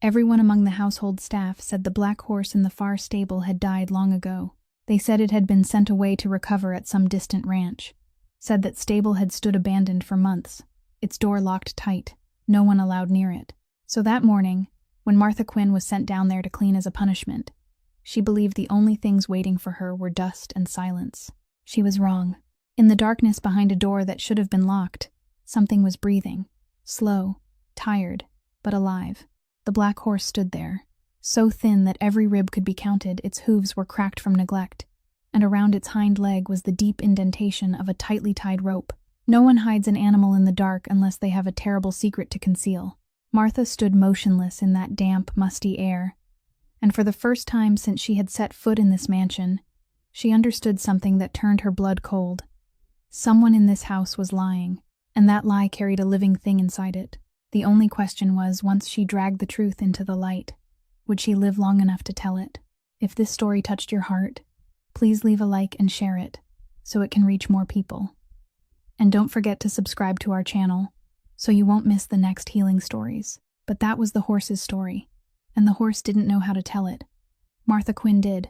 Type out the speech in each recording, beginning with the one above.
Everyone among the household staff said the black horse in the far stable had died long ago. They said it had been sent away to recover at some distant ranch. Said that stable had stood abandoned for months, its door locked tight, no one allowed near it. So that morning, when Martha Quinn was sent down there to clean as a punishment, she believed the only things waiting for her were dust and silence. She was wrong. In the darkness behind a door that should have been locked, something was breathing, slow, tired, but alive. The black horse stood there, so thin that every rib could be counted. Its hooves were cracked from neglect, and around its hind leg was the deep indentation of a tightly tied rope. No one hides an animal in the dark unless they have a terrible secret to conceal. Martha stood motionless in that damp, musty air, and for the first time since she had set foot in this mansion, she understood something that turned her blood cold. Someone in this house was lying, and that lie carried a living thing inside it. The only question was, once she dragged the truth into the light, would she live long enough to tell it? If this story touched your heart, please leave a like and share it, so it can reach more people. And don't forget to subscribe to our channel, so you won't miss the next healing stories. But that was the horse's story, and the horse didn't know how to tell it. Martha Quinn did,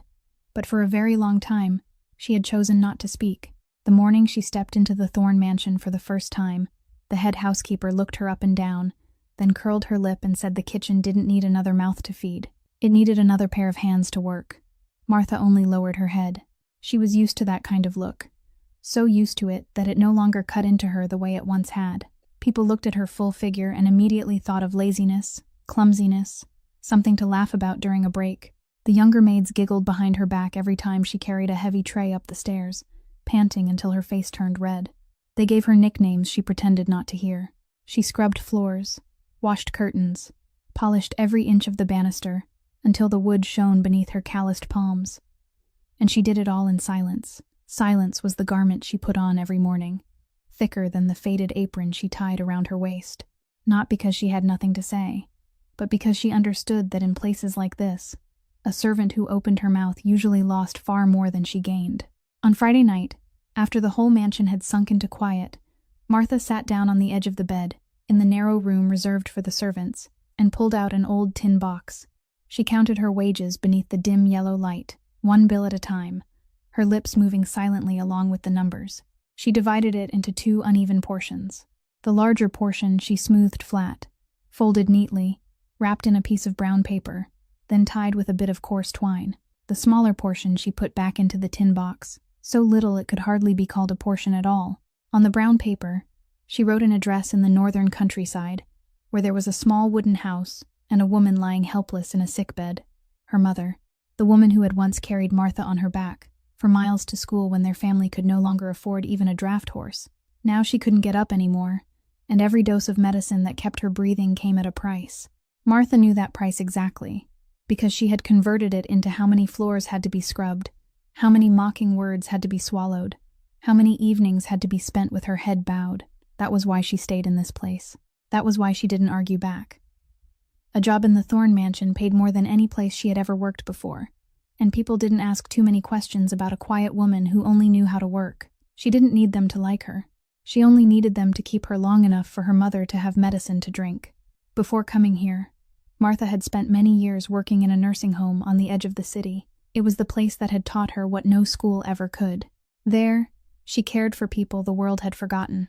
but for a very long time, she had chosen not to speak. The morning she stepped into the Thorne mansion for the first time, the head housekeeper looked her up and down, then curled her lip and said the kitchen didn't need another mouth to feed. It needed another pair of hands to work. Martha only lowered her head. She was used to that kind of look. So used to it that it no longer cut into her the way it once had. People looked at her full figure and immediately thought of laziness, clumsiness, something to laugh about during a break. The younger maids giggled behind her back every time she carried a heavy tray up the stairs, panting until her face turned red. They gave her nicknames she pretended not to hear. She scrubbed floors, washed curtains, polished every inch of the banister, until the wood shone beneath her calloused palms. And she did it all in silence. Silence was the garment she put on every morning, thicker than the faded apron she tied around her waist. Not because she had nothing to say, but because she understood that in places like this, a servant who opened her mouth usually lost far more than she gained. On Friday night, after the whole mansion had sunk into quiet, Martha sat down on the edge of the bed, in the narrow room reserved for the servants, and pulled out an old tin box. She counted her wages beneath the dim yellow light, one bill at a time, her lips moving silently along with the numbers. She divided it into two uneven portions. The larger portion she smoothed flat, folded neatly, wrapped in a piece of brown paper, then tied with a bit of coarse twine. The smaller portion she put back into the tin box, so little it could hardly be called a portion at all. On the brown paper, she wrote an address in the northern countryside, where there was a small wooden house and a woman lying helpless in a sickbed, her mother, the woman who had once carried Martha on her back for miles to school when their family could no longer afford even a draft horse. Now she couldn't get up anymore, and every dose of medicine that kept her breathing came at a price. Martha knew that price exactly, because she had converted it into how many floors had to be scrubbed, how many mocking words had to be swallowed, how many evenings had to be spent with her head bowed. That was why she stayed in this place. That was why she didn't argue back. A job in the Thorne mansion paid more than any place she had ever worked before, and people didn't ask too many questions about a quiet woman who only knew how to work. She didn't need them to like her. She only needed them to keep her long enough for her mother to have medicine to drink. Before coming here, Martha had spent many years working in a nursing home on the edge of the city. It was the place that had taught her what no school ever could. There, she cared for people the world had forgotten.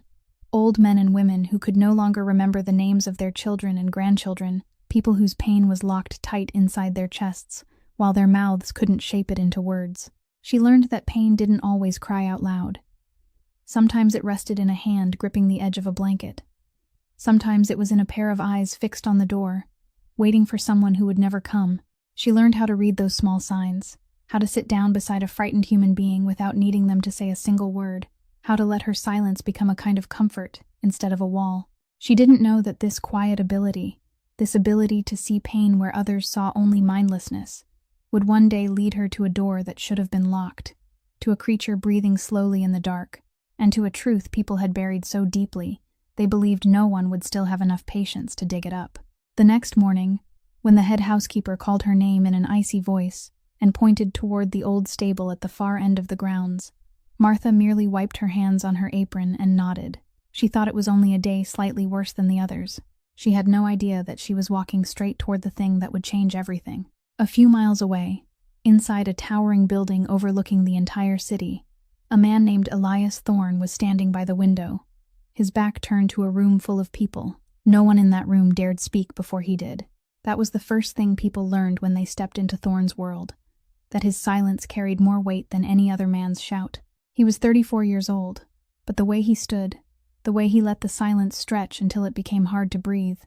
Old men and women who could no longer remember the names of their children and grandchildren, people whose pain was locked tight inside their chests, while their mouths couldn't shape it into words. She learned that pain didn't always cry out loud. Sometimes it rested in a hand gripping the edge of a blanket. Sometimes it was in a pair of eyes fixed on the door, waiting for someone who would never come. She learned how to read those small signs, how to sit down beside a frightened human being without needing them to say a single word, how to let her silence become a kind of comfort instead of a wall. She didn't know that this quiet ability, this ability to see pain where others saw only mindlessness, would one day lead her to a door that should have been locked, to a creature breathing slowly in the dark, and to a truth people had buried so deeply they believed no one would still have enough patience to dig it up. The next morning, when the head housekeeper called her name in an icy voice and pointed toward the old stable at the far end of the grounds, Martha merely wiped her hands on her apron and nodded. She thought it was only a day slightly worse than the others. She had no idea that she was walking straight toward the thing that would change everything. A few miles away, inside a towering building overlooking the entire city, a man named Elias Thorne was standing by the window, his back turned to a room full of people. No one in that room dared speak before he did. That was the first thing people learned when they stepped into Thorne's world, that his silence carried more weight than any other man's shout. He was 34 years old, but the way he stood, the way he let the silence stretch until it became hard to breathe,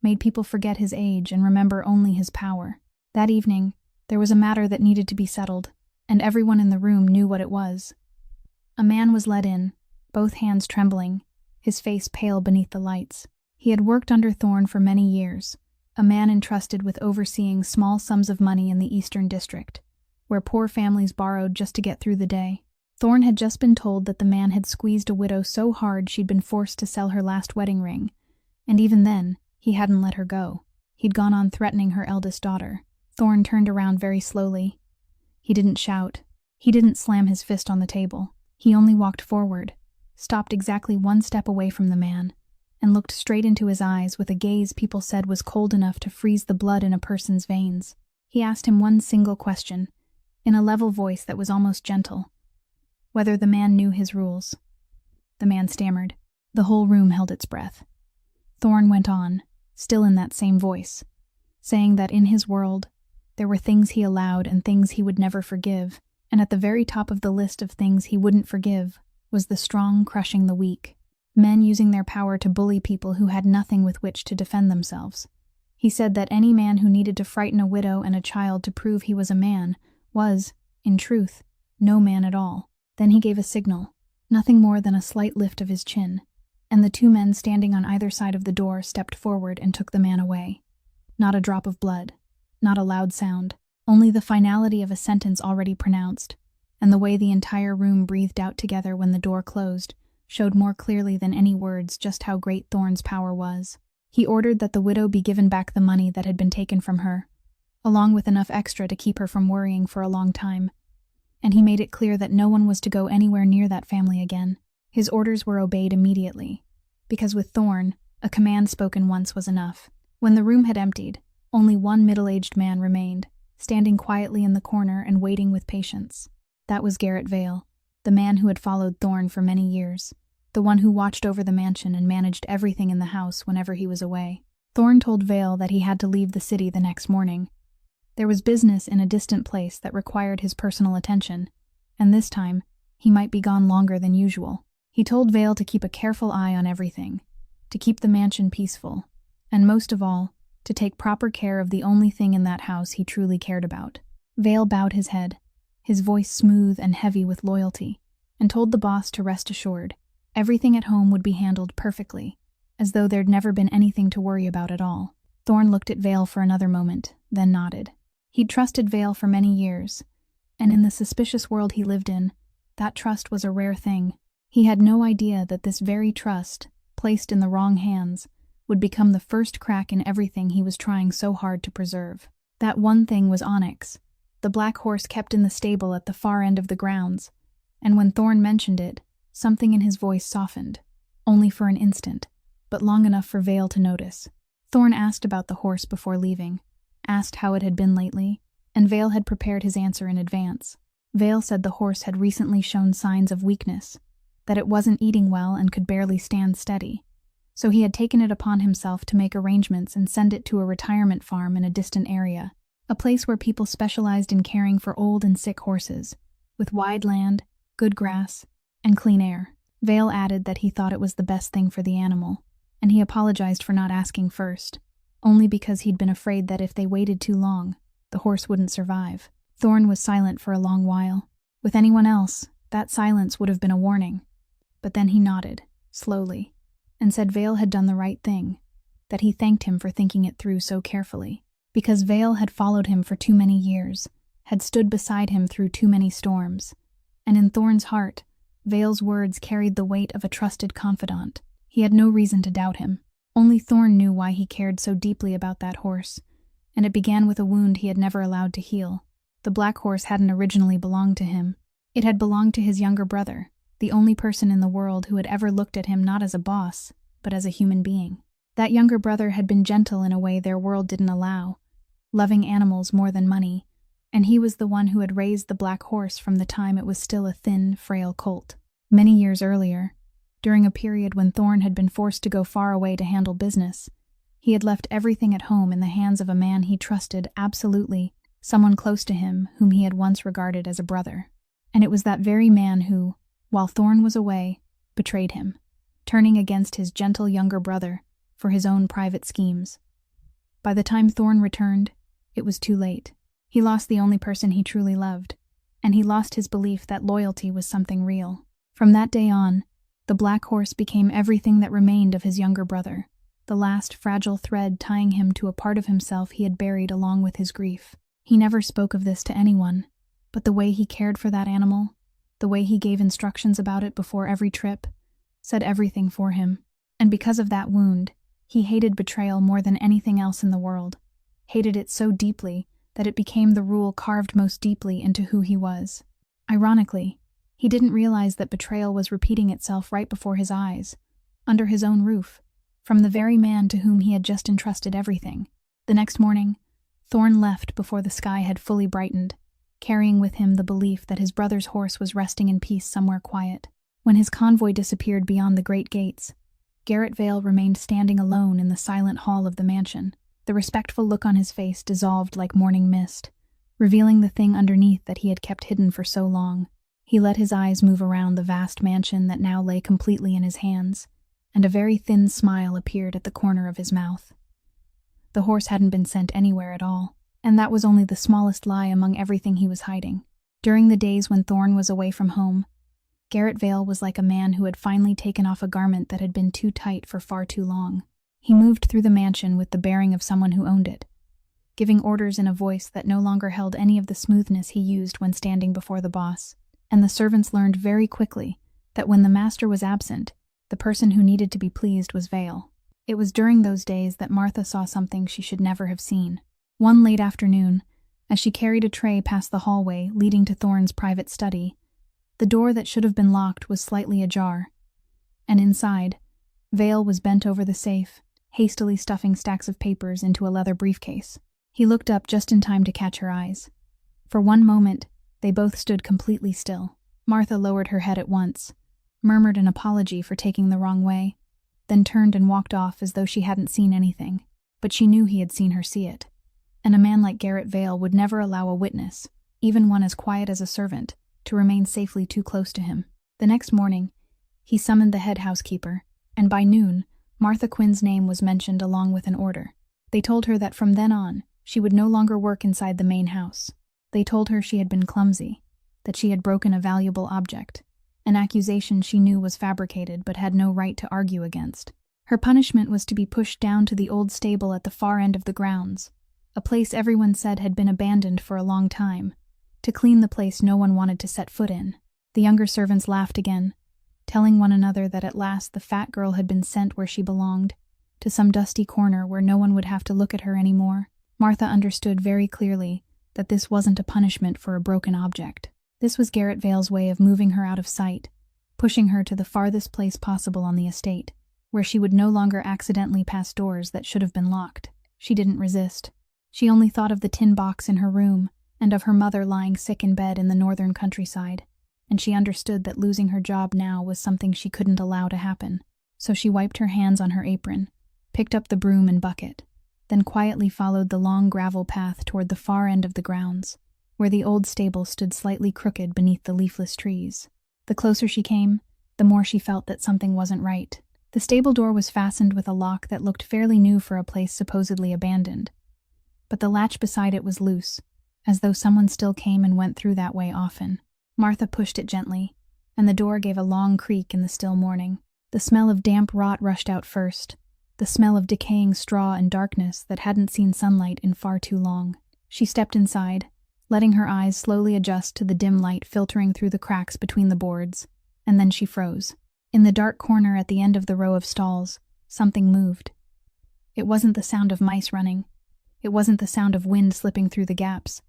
made people forget his age and remember only his power. That evening, there was a matter that needed to be settled, and everyone in the room knew what it was. A man was led in, both hands trembling, his face pale beneath the lights. He had worked under Thorne for many years, a man entrusted with overseeing small sums of money in the Eastern District, where poor families borrowed just to get through the day. Thorne had just been told that the man had squeezed a widow so hard she'd been forced to sell her last wedding ring, and even then, he hadn't let her go. He'd gone on threatening her eldest daughter. Thorne turned around very slowly. He didn't shout. He didn't slam his fist on the table. He only walked forward, stopped exactly one step away from the man, and looked straight into his eyes with a gaze people said was cold enough to freeze the blood in a person's veins. He asked him one single question, in a level voice that was almost gentle: whether the man knew his rules. The man stammered. The whole room held its breath. Thorne went on, still in that same voice, saying that in his world, there were things he allowed and things he would never forgive, and at the very top of the list of things he wouldn't forgive was the strong crushing the weak, men using their power to bully people who had nothing with which to defend themselves. He said that any man who needed to frighten a widow and a child to prove he was a man was, in truth, no man at all. Then he gave a signal, nothing more than a slight lift of his chin, and the two men standing on either side of the door stepped forward and took the man away. Not a drop of blood, not a loud sound, only the finality of a sentence already pronounced, and the way the entire room breathed out together when the door closed showed more clearly than any words just how great Thorne's power was. He ordered that the widow be given back the money that had been taken from her, along with enough extra to keep her from worrying for a long time, and he made it clear that no one was to go anywhere near that family again. His orders were obeyed immediately, because with Thorne, a command spoken once was enough. When the room had emptied, only one middle-aged man remained, standing quietly in the corner and waiting with patience. That was Garrett Vale, the man who had followed Thorne for many years, the one who watched over the mansion and managed everything in the house whenever he was away. Thorne told Vale that he had to leave the city the next morning. There was business in a distant place that required his personal attention, and this time, he might be gone longer than usual. He told Vale to keep a careful eye on everything, to keep the mansion peaceful, and most of all, to take proper care of the only thing in that house he truly cared about. Vale bowed his head, his voice smooth and heavy with loyalty, and told the boss to rest assured, everything at home would be handled perfectly, as though there'd never been anything to worry about at all. Thorne looked at Vale for another moment, then nodded. He'd trusted Vale for many years, and in the suspicious world he lived in, that trust was a rare thing. He had no idea that this very trust, placed in the wrong hands, would become the first crack in everything he was trying so hard to preserve. That one thing was Onyx, the black horse kept in the stable at the far end of the grounds, and when Thorne mentioned it, something in his voice softened, only for an instant, but long enough for Vale to notice. Thorne asked about the horse before leaving, asked how it had been lately, and Vale had prepared his answer in advance. Vale said the horse had recently shown signs of weakness, that it wasn't eating well and could barely stand steady, so he had taken it upon himself to make arrangements and send it to a retirement farm in a distant area, a place where people specialized in caring for old and sick horses, with wide land, good grass, and clean air. Vale added that he thought it was the best thing for the animal, and he apologized for not asking first, only because he'd been afraid that if they waited too long, the horse wouldn't survive. Thorne was silent for a long while. With anyone else, that silence would have been a warning. But then he nodded, slowly, and said Vale had done the right thing, that he thanked him for thinking it through so carefully, because Vale had followed him for too many years, had stood beside him through too many storms, and in Thorne's heart, Vale's words carried the weight of a trusted confidant. He had no reason to doubt him. Only Thorne knew why he cared so deeply about that horse, and it began with a wound he had never allowed to heal. The black horse hadn't originally belonged to him. It had belonged to his younger brother, the only person in the world who had ever looked at him not as a boss, but as a human being. That younger brother had been gentle in a way their world didn't allow, loving animals more than money, and he was the one who had raised the black horse from the time it was still a thin, frail colt. Many years earlier, during a period when Thorne had been forced to go far away to handle business, he had left everything at home in the hands of a man he trusted absolutely, someone close to him whom he had once regarded as a brother. And it was that very man who, while Thorne was away, betrayed him, turning against his gentle younger brother for his own private schemes. By the time Thorne returned, it was too late. He lost the only person he truly loved, and he lost his belief that loyalty was something real. From that day on, the black horse became everything that remained of his younger brother, the last fragile thread tying him to a part of himself he had buried along with his grief. He never spoke of this to anyone, but the way he cared for that animal, the way he gave instructions about it before every trip, said everything for him. And because of that wound, he hated betrayal more than anything else in the world, hated it so deeply that it became the rule carved most deeply into who he was. Ironically, he didn't realize that betrayal was repeating itself right before his eyes, under his own roof, from the very man to whom he had just entrusted everything. The next morning, Thorne left before the sky had fully brightened, carrying with him the belief that his brother's horse was resting in peace somewhere quiet. When his convoy disappeared beyond the great gates, Garrett Vale remained standing alone in the silent hall of the mansion. The respectful look on his face dissolved like morning mist, revealing the thing underneath that he had kept hidden for so long. He let his eyes move around the vast mansion that now lay completely in his hands, and a very thin smile appeared at the corner of his mouth. The horse hadn't been sent anywhere at all, and that was only the smallest lie among everything he was hiding. During the days when Thorne was away from home, Garrett Vale was like a man who had finally taken off a garment that had been too tight for far too long. He moved through the mansion with the bearing of someone who owned it, giving orders in a voice that no longer held any of the smoothness he used when standing before the boss. And the servants learned very quickly that when the master was absent, the person who needed to be pleased was Vale. It was during those days that Martha saw something she should never have seen. One late afternoon, as she carried a tray past the hallway leading to Thorne's private study, the door that should have been locked was slightly ajar, and inside, Vale was bent over the safe, hastily stuffing stacks of papers into a leather briefcase. He looked up just in time to catch her eyes. For one moment, they both stood completely still. Martha lowered her head at once, murmured an apology for taking the wrong way, then turned and walked off as though she hadn't seen anything. But she knew he had seen her see it. And a man like Garrett Vale would never allow a witness, even one as quiet as a servant, to remain safely too close to him. The next morning, he summoned the head housekeeper, and by noon, Martha Quinn's name was mentioned along with an order. They told her that from then on, she would no longer work inside the main house. They told her she had been clumsy, that she had broken a valuable object, an accusation she knew was fabricated but had no right to argue against. Her punishment was to be pushed down to the old stable at the far end of the grounds, a place everyone said had been abandoned for a long time, to clean the place no one wanted to set foot in. The younger servants laughed again, telling one another that at last the fat girl had been sent where she belonged, to some dusty corner where no one would have to look at her anymore. Martha understood very clearly that this wasn't a punishment for a broken object. This was Garrett Vale's way of moving her out of sight, pushing her to the farthest place possible on the estate, where she would no longer accidentally pass doors that should have been locked. She didn't resist. She only thought of the tin box in her room and of her mother lying sick in bed in the northern countryside, and she understood that losing her job now was something she couldn't allow to happen. So she wiped her hands on her apron, picked up the broom and bucket, then quietly followed the long gravel path toward the far end of the grounds, where the old stable stood slightly crooked beneath the leafless trees. The closer she came, the more she felt that something wasn't right. The stable door was fastened with a lock that looked fairly new for a place supposedly abandoned, but the latch beside it was loose, as though someone still came and went through that way often. Martha pushed it gently, and the door gave a long creak in the still morning. The smell of damp rot rushed out first, the smell of decaying straw and darkness that hadn't seen sunlight in far too long. She stepped inside, letting her eyes slowly adjust to the dim light filtering through the cracks between the boards, and then she froze. In the dark corner at the end of the row of stalls, something moved. It wasn't the sound of mice running. It wasn't the sound of wind slipping through the gaps.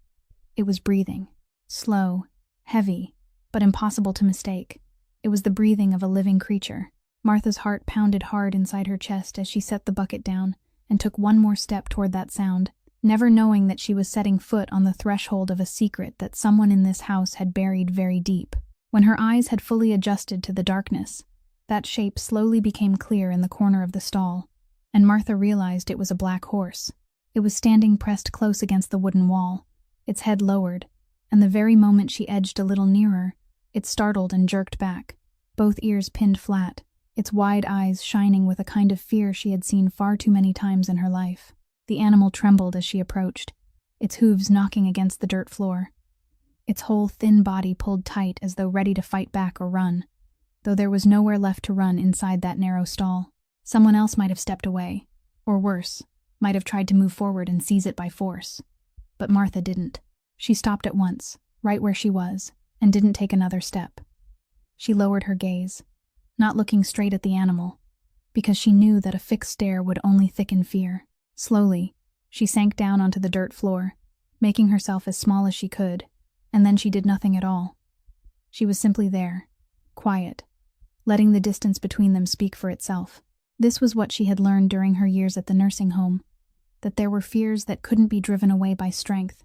It was breathing. Slow, heavy, but impossible to mistake. It was the breathing of a living creature. Martha's heart pounded hard inside her chest as she set the bucket down and took one more step toward that sound, never knowing that she was setting foot on the threshold of a secret that someone in this house had buried very deep. When her eyes had fully adjusted to the darkness, that shape slowly became clear in the corner of the stall, and Martha realized it was a black horse. It was standing pressed close against the wooden wall, its head lowered, and the very moment she edged a little nearer, it startled and jerked back, both ears pinned flat, its wide eyes shining with a kind of fear she had seen far too many times in her life. The animal trembled as she approached, its hooves knocking against the dirt floor. Its whole thin body pulled tight as though ready to fight back or run, though there was nowhere left to run inside that narrow stall. Someone else might have stepped away, or worse, might have tried to move forward and seize it by force. But Martha didn't. She stopped at once, right where she was, and didn't take another step. She lowered her gaze, not looking straight at the animal, because she knew that a fixed stare would only thicken fear. Slowly, she sank down onto the dirt floor, making herself as small as she could, and then she did nothing at all. She was simply there, quiet, letting the distance between them speak for itself. This was what she had learned during her years at the nursing home, that there were fears that couldn't be driven away by strength,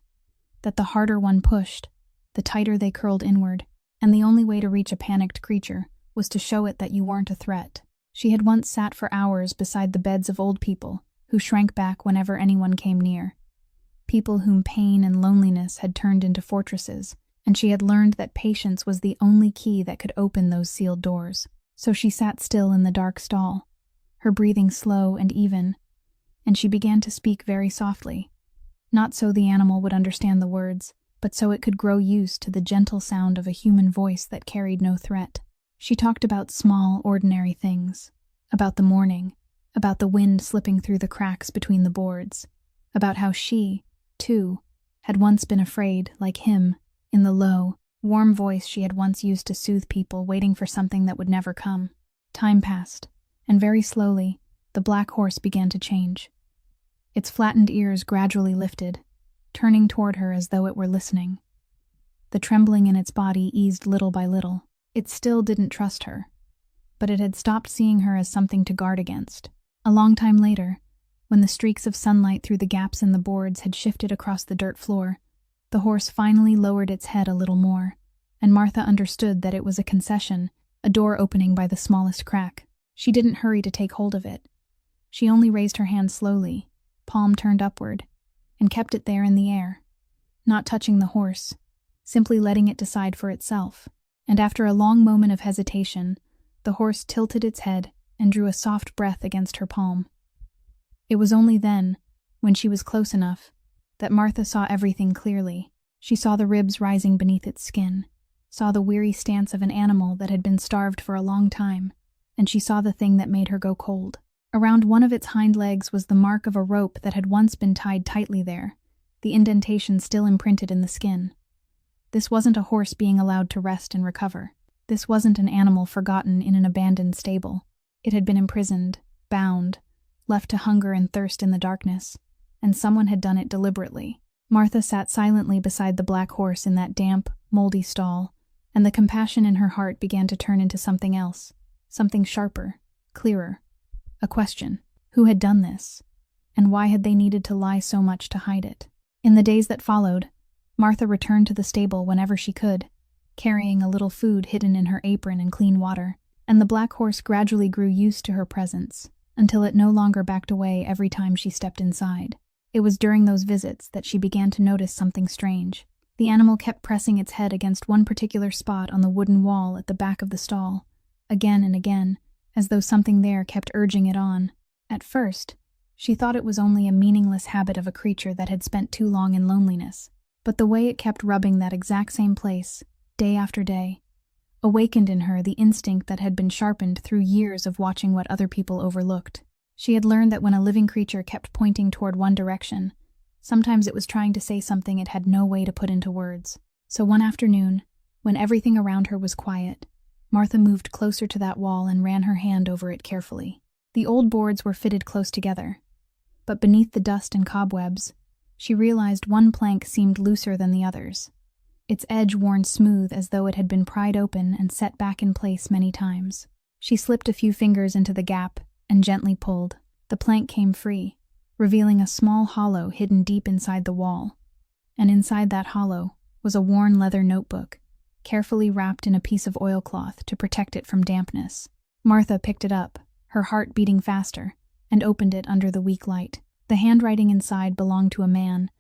that the harder one pushed, the tighter they curled inward, and the only way to reach a panicked creature was to show it that you weren't a threat. She had once sat for hours beside the beds of old people who shrank back whenever anyone came near, people whom pain and loneliness had turned into fortresses, and she had learned that patience was the only key that could open those sealed doors. So she sat still in the dark stall, her breathing slow and even, and she began to speak very softly, not so the animal would understand the words, but so it could grow used to the gentle sound of a human voice that carried no threat. She talked about small, ordinary things, about the morning, about the wind slipping through the cracks between the boards, about how she, too, had once been afraid, like him, in the low, warm voice she had once used to soothe people waiting for something that would never come. Time passed, and very slowly, the black horse began to change. Its flattened ears gradually lifted, turning toward her as though it were listening. The trembling in its body eased little by little. It still didn't trust her, but it had stopped seeing her as something to guard against. A long time later, when the streaks of sunlight through the gaps in the boards had shifted across the dirt floor, the horse finally lowered its head a little more, and Martha understood that it was a concession, a door opening by the smallest crack. She didn't hurry to take hold of it. She only raised her hand slowly, palm turned upward, and kept it there in the air, not touching the horse, simply letting it decide for itself. And after a long moment of hesitation, the horse tilted its head and drew a soft breath against her palm. It was only then, when she was close enough, that Martha saw everything clearly. She saw the ribs rising beneath its skin, saw the weary stance of an animal that had been starved for a long time, and she saw the thing that made her go cold. Around one of its hind legs was the mark of a rope that had once been tied tightly there, the indentation still imprinted in the skin. This wasn't a horse being allowed to rest and recover. This wasn't an animal forgotten in an abandoned stable. It had been imprisoned, bound, left to hunger and thirst in the darkness, and someone had done it deliberately. Martha sat silently beside the black horse in that damp, moldy stall, and the compassion in her heart began to turn into something else, something sharper, clearer. A question: who had done this, and why had they needed to lie so much to hide it? In the days that followed, Martha returned to the stable whenever she could, carrying a little food hidden in her apron and clean water, and the black horse gradually grew used to her presence, until it no longer backed away every time she stepped inside. It was during those visits that she began to notice something strange. The animal kept pressing its head against one particular spot on the wooden wall at the back of the stall, again and again, as though something there kept urging it on. At first, she thought it was only a meaningless habit of a creature that had spent too long in loneliness, but the way it kept rubbing that exact same place, day after day, awakened in her the instinct that had been sharpened through years of watching what other people overlooked. She had learned that when a living creature kept pointing toward one direction, sometimes it was trying to say something it had no way to put into words. So one afternoon, when everything around her was quiet, Martha moved closer to that wall and ran her hand over it carefully. The old boards were fitted close together, but beneath the dust and cobwebs, she realized one plank seemed looser than the others, its edge worn smooth as though it had been pried open and set back in place many times. She slipped a few fingers into the gap and gently pulled. The plank came free, revealing a small hollow hidden deep inside the wall. And inside that hollow was a worn leather notebook, carefully wrapped in a piece of oilcloth to protect it from dampness. Martha picked it up, her heart beating faster, and opened it under the weak light. The handwriting inside belonged to a man,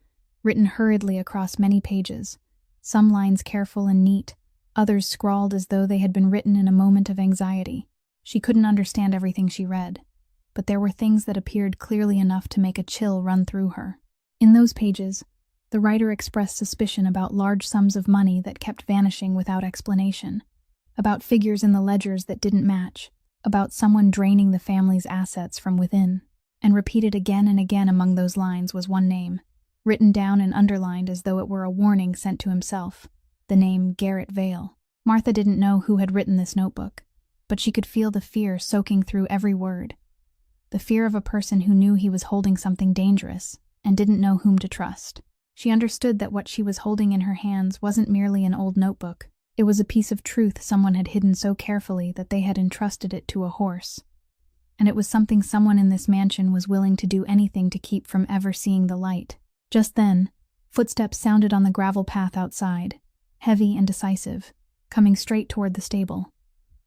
written hurriedly across many pages, some lines careful and neat, others scrawled as though they had been written in a moment of anxiety. She couldn't understand everything she read, but there were things that appeared clearly enough to make a chill run through her. In those pages, the writer expressed suspicion about large sums of money that kept vanishing without explanation, about figures in the ledgers that didn't match, about someone draining the family's assets from within. And repeated again and again among those lines was one name, written down and underlined as though it were a warning sent to himself, the name Garrett Vale. Martha didn't know who had written this notebook, but she could feel the fear soaking through every word. The fear of a person who knew he was holding something dangerous and didn't know whom to trust. She understood that what she was holding in her hands wasn't merely an old notebook. It was a piece of truth someone had hidden so carefully that they had entrusted it to a horse. And it was something someone in this mansion was willing to do anything to keep from ever seeing the light. Just then, footsteps sounded on the gravel path outside, heavy and decisive, coming straight toward the stable.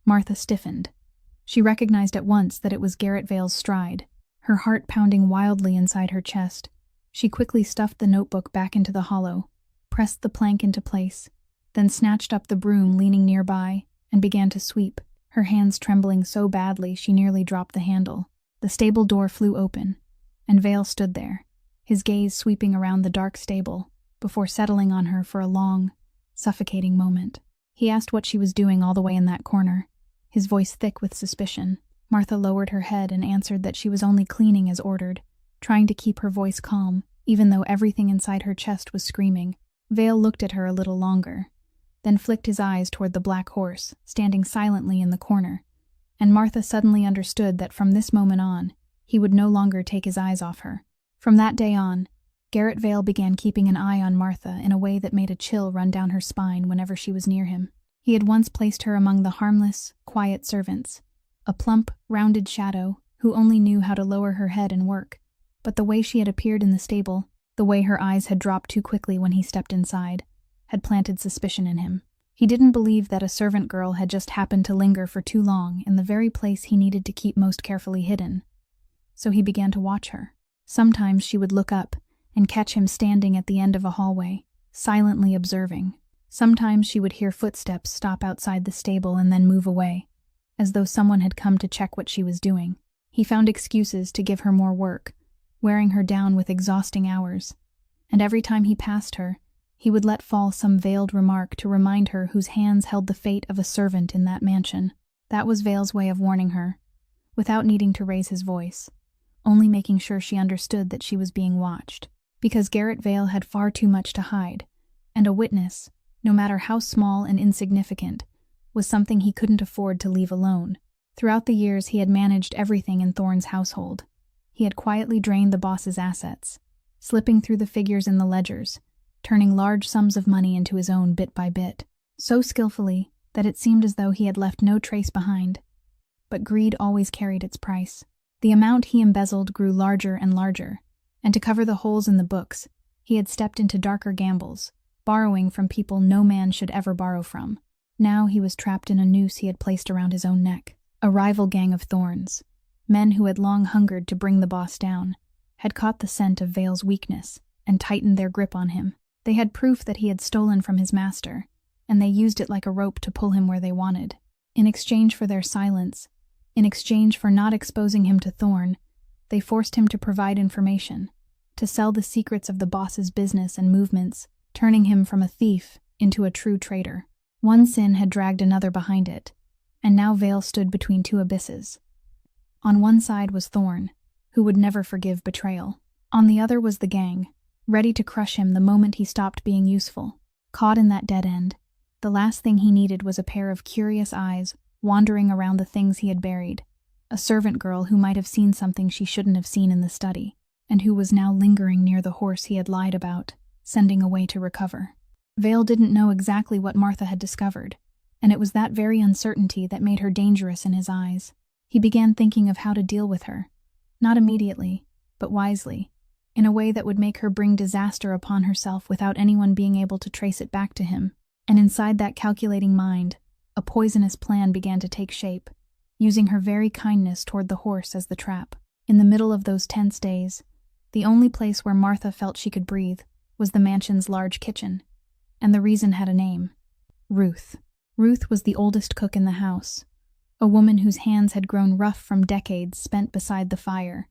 Martha stiffened. She recognized at once that it was Garrett Vale's stride, her heart pounding wildly inside her chest. She quickly stuffed the notebook back into the hollow, pressed the plank into place, then snatched up the broom leaning nearby and began to sweep, her hands trembling so badly she nearly dropped the handle. The stable door flew open, and Vale stood there, his gaze sweeping around the dark stable, before settling on her for a long, suffocating moment. He asked what she was doing all the way in that corner, his voice thick with suspicion. Martha lowered her head and answered that she was only cleaning as ordered, trying to keep her voice calm, even though everything inside her chest was screaming. Vale looked at her a little longer, then flicked his eyes toward the black horse, standing silently in the corner, and Martha suddenly understood that from this moment on, he would no longer take his eyes off her. From that day on, Garrett Vale began keeping an eye on Martha in a way that made a chill run down her spine whenever she was near him. He had once placed her among the harmless, quiet servants, a plump, rounded shadow who only knew how to lower her head and work, but the way she had appeared in the stable, the way her eyes had dropped too quickly when he stepped inside, had planted suspicion in him. He didn't believe that a servant girl had just happened to linger for too long in the very place he needed to keep most carefully hidden. So he began to watch her. Sometimes she would look up and catch him standing at the end of a hallway, silently observing. Sometimes she would hear footsteps stop outside the stable and then move away, as though someone had come to check what she was doing. He found excuses to give her more work, wearing her down with exhausting hours, and every time he passed her, he would let fall some veiled remark to remind her whose hands held the fate of a servant in that mansion. That was Vale's way of warning her, without needing to raise his voice, only making sure she understood that she was being watched. Because Garrett Vale had far too much to hide, and a witness, no matter how small and insignificant, was something he couldn't afford to leave alone. Throughout the years he had managed everything in Thorne's household. He had quietly drained the boss's assets, slipping through the figures in the ledgers, turning large sums of money into his own bit by bit, so skillfully that it seemed as though he had left no trace behind. But greed always carried its price. The amount he embezzled grew larger and larger, and to cover the holes in the books, he had stepped into darker gambles, borrowing from people no man should ever borrow from. Now he was trapped in a noose he had placed around his own neck. A rival gang of Thorns, men who had long hungered to bring the boss down, had caught the scent of Vale's weakness and tightened their grip on him. They had proof that he had stolen from his master, and they used it like a rope to pull him where they wanted. In exchange for their silence, in exchange for not exposing him to Thorne, they forced him to provide information, to sell the secrets of the boss's business and movements, turning him from a thief into a true traitor. One sin had dragged another behind it, and now Vale stood between two abysses. On one side was Thorne, who would never forgive betrayal. On the other was the gang, ready to crush him the moment he stopped being useful. Caught in that dead end, the last thing he needed was a pair of curious eyes wandering around the things he had buried, a servant girl who might have seen something she shouldn't have seen in the study, and who was now lingering near the horse he had lied about, sending away to recover. Vale didn't know exactly what Martha had discovered, and it was that very uncertainty that made her dangerous in his eyes. He began thinking of how to deal with her, not immediately, but wisely, in a way that would make her bring disaster upon herself without anyone being able to trace it back to him. And inside that calculating mind, a poisonous plan began to take shape, using her very kindness toward the horse as the trap. In the middle of those tense days, the only place where Martha felt she could breathe was the mansion's large kitchen, and the reason had a name: Ruth. Ruth was the oldest cook in the house, a woman whose hands had grown rough from decades spent beside the fire,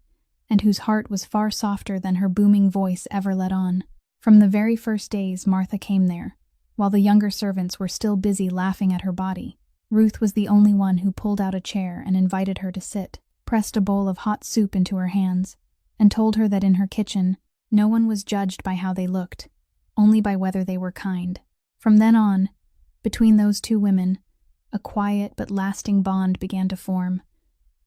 and whose heart was far softer than her booming voice ever let on. From the very first days Martha came there, while the younger servants were still busy laughing at her body, Ruth was the only one who pulled out a chair and invited her to sit, pressed a bowl of hot soup into her hands, and told her that in her kitchen, no one was judged by how they looked, only by whether they were kind. From then on, between those two women, a quiet but lasting bond began to form,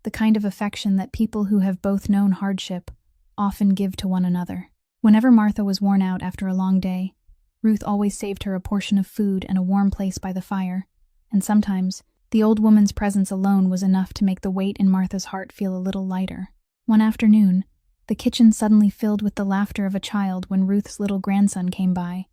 the kind of affection that people who have both known hardship often give to one another. Whenever Martha was worn out after a long day, Ruth always saved her a portion of food and a warm place by the fire, and sometimes the old woman's presence alone was enough to make the weight in Martha's heart feel a little lighter. One afternoon, the kitchen suddenly filled with the laughter of a child when Ruth's little grandson came by.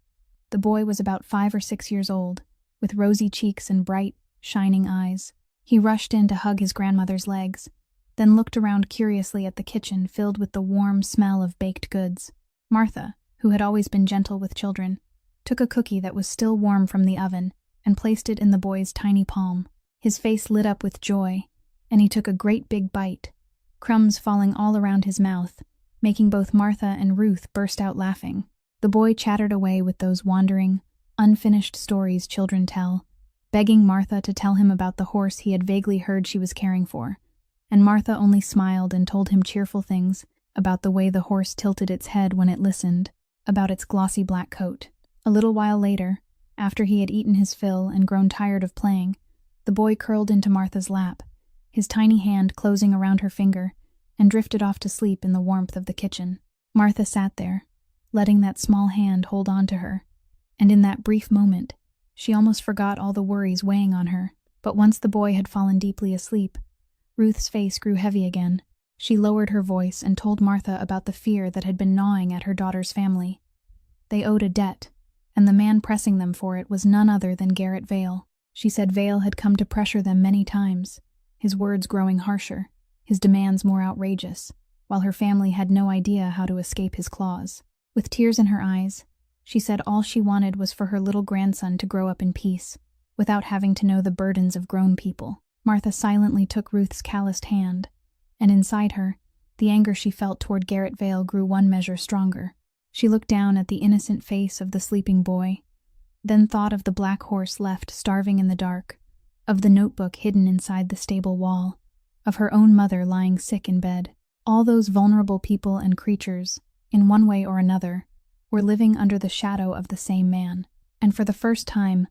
The boy was about 5 or 6 years old, with rosy cheeks and bright, shining eyes. He rushed in to hug his grandmother's legs, then looked around curiously at the kitchen filled with the warm smell of baked goods. Martha, who had always been gentle with children, took a cookie that was still warm from the oven and placed it in the boy's tiny palm. His face lit up with joy, and he took a great big bite, crumbs falling all around his mouth, making both Martha and Ruth burst out laughing. The boy chattered away with those wandering, unfinished stories children tell, begging Martha to tell him about the horse he had vaguely heard she was caring for, and Martha only smiled and told him cheerful things about the way the horse tilted its head when it listened, about its glossy black coat. A little while later, after he had eaten his fill and grown tired of playing, the boy curled into Martha's lap, his tiny hand closing around her finger, and drifted off to sleep in the warmth of the kitchen. Martha sat there, letting that small hand hold on to her, and in that brief moment, she almost forgot all the worries weighing on her. But once the boy had fallen deeply asleep, Ruth's face grew heavy again. She lowered her voice and told Martha about the fear that had been gnawing at her daughter's family. They owed a debt, and the man pressing them for it was none other than Garrett Vale. She said Vale had come to pressure them many times, his words growing harsher, his demands more outrageous, while her family had no idea how to escape his claws. With tears in her eyes, she said all she wanted was for her little grandson to grow up in peace, without having to know the burdens of grown people. Martha silently took Ruth's calloused hand, and inside her, the anger she felt toward Garrett Vale grew one measure stronger. She looked down at the innocent face of the sleeping boy, then thought of the black horse left starving in the dark, of the notebook hidden inside the stable wall, of her own mother lying sick in bed. All those vulnerable people and creatures, in one way or another, were living under the shadow of the same man. And for the first time,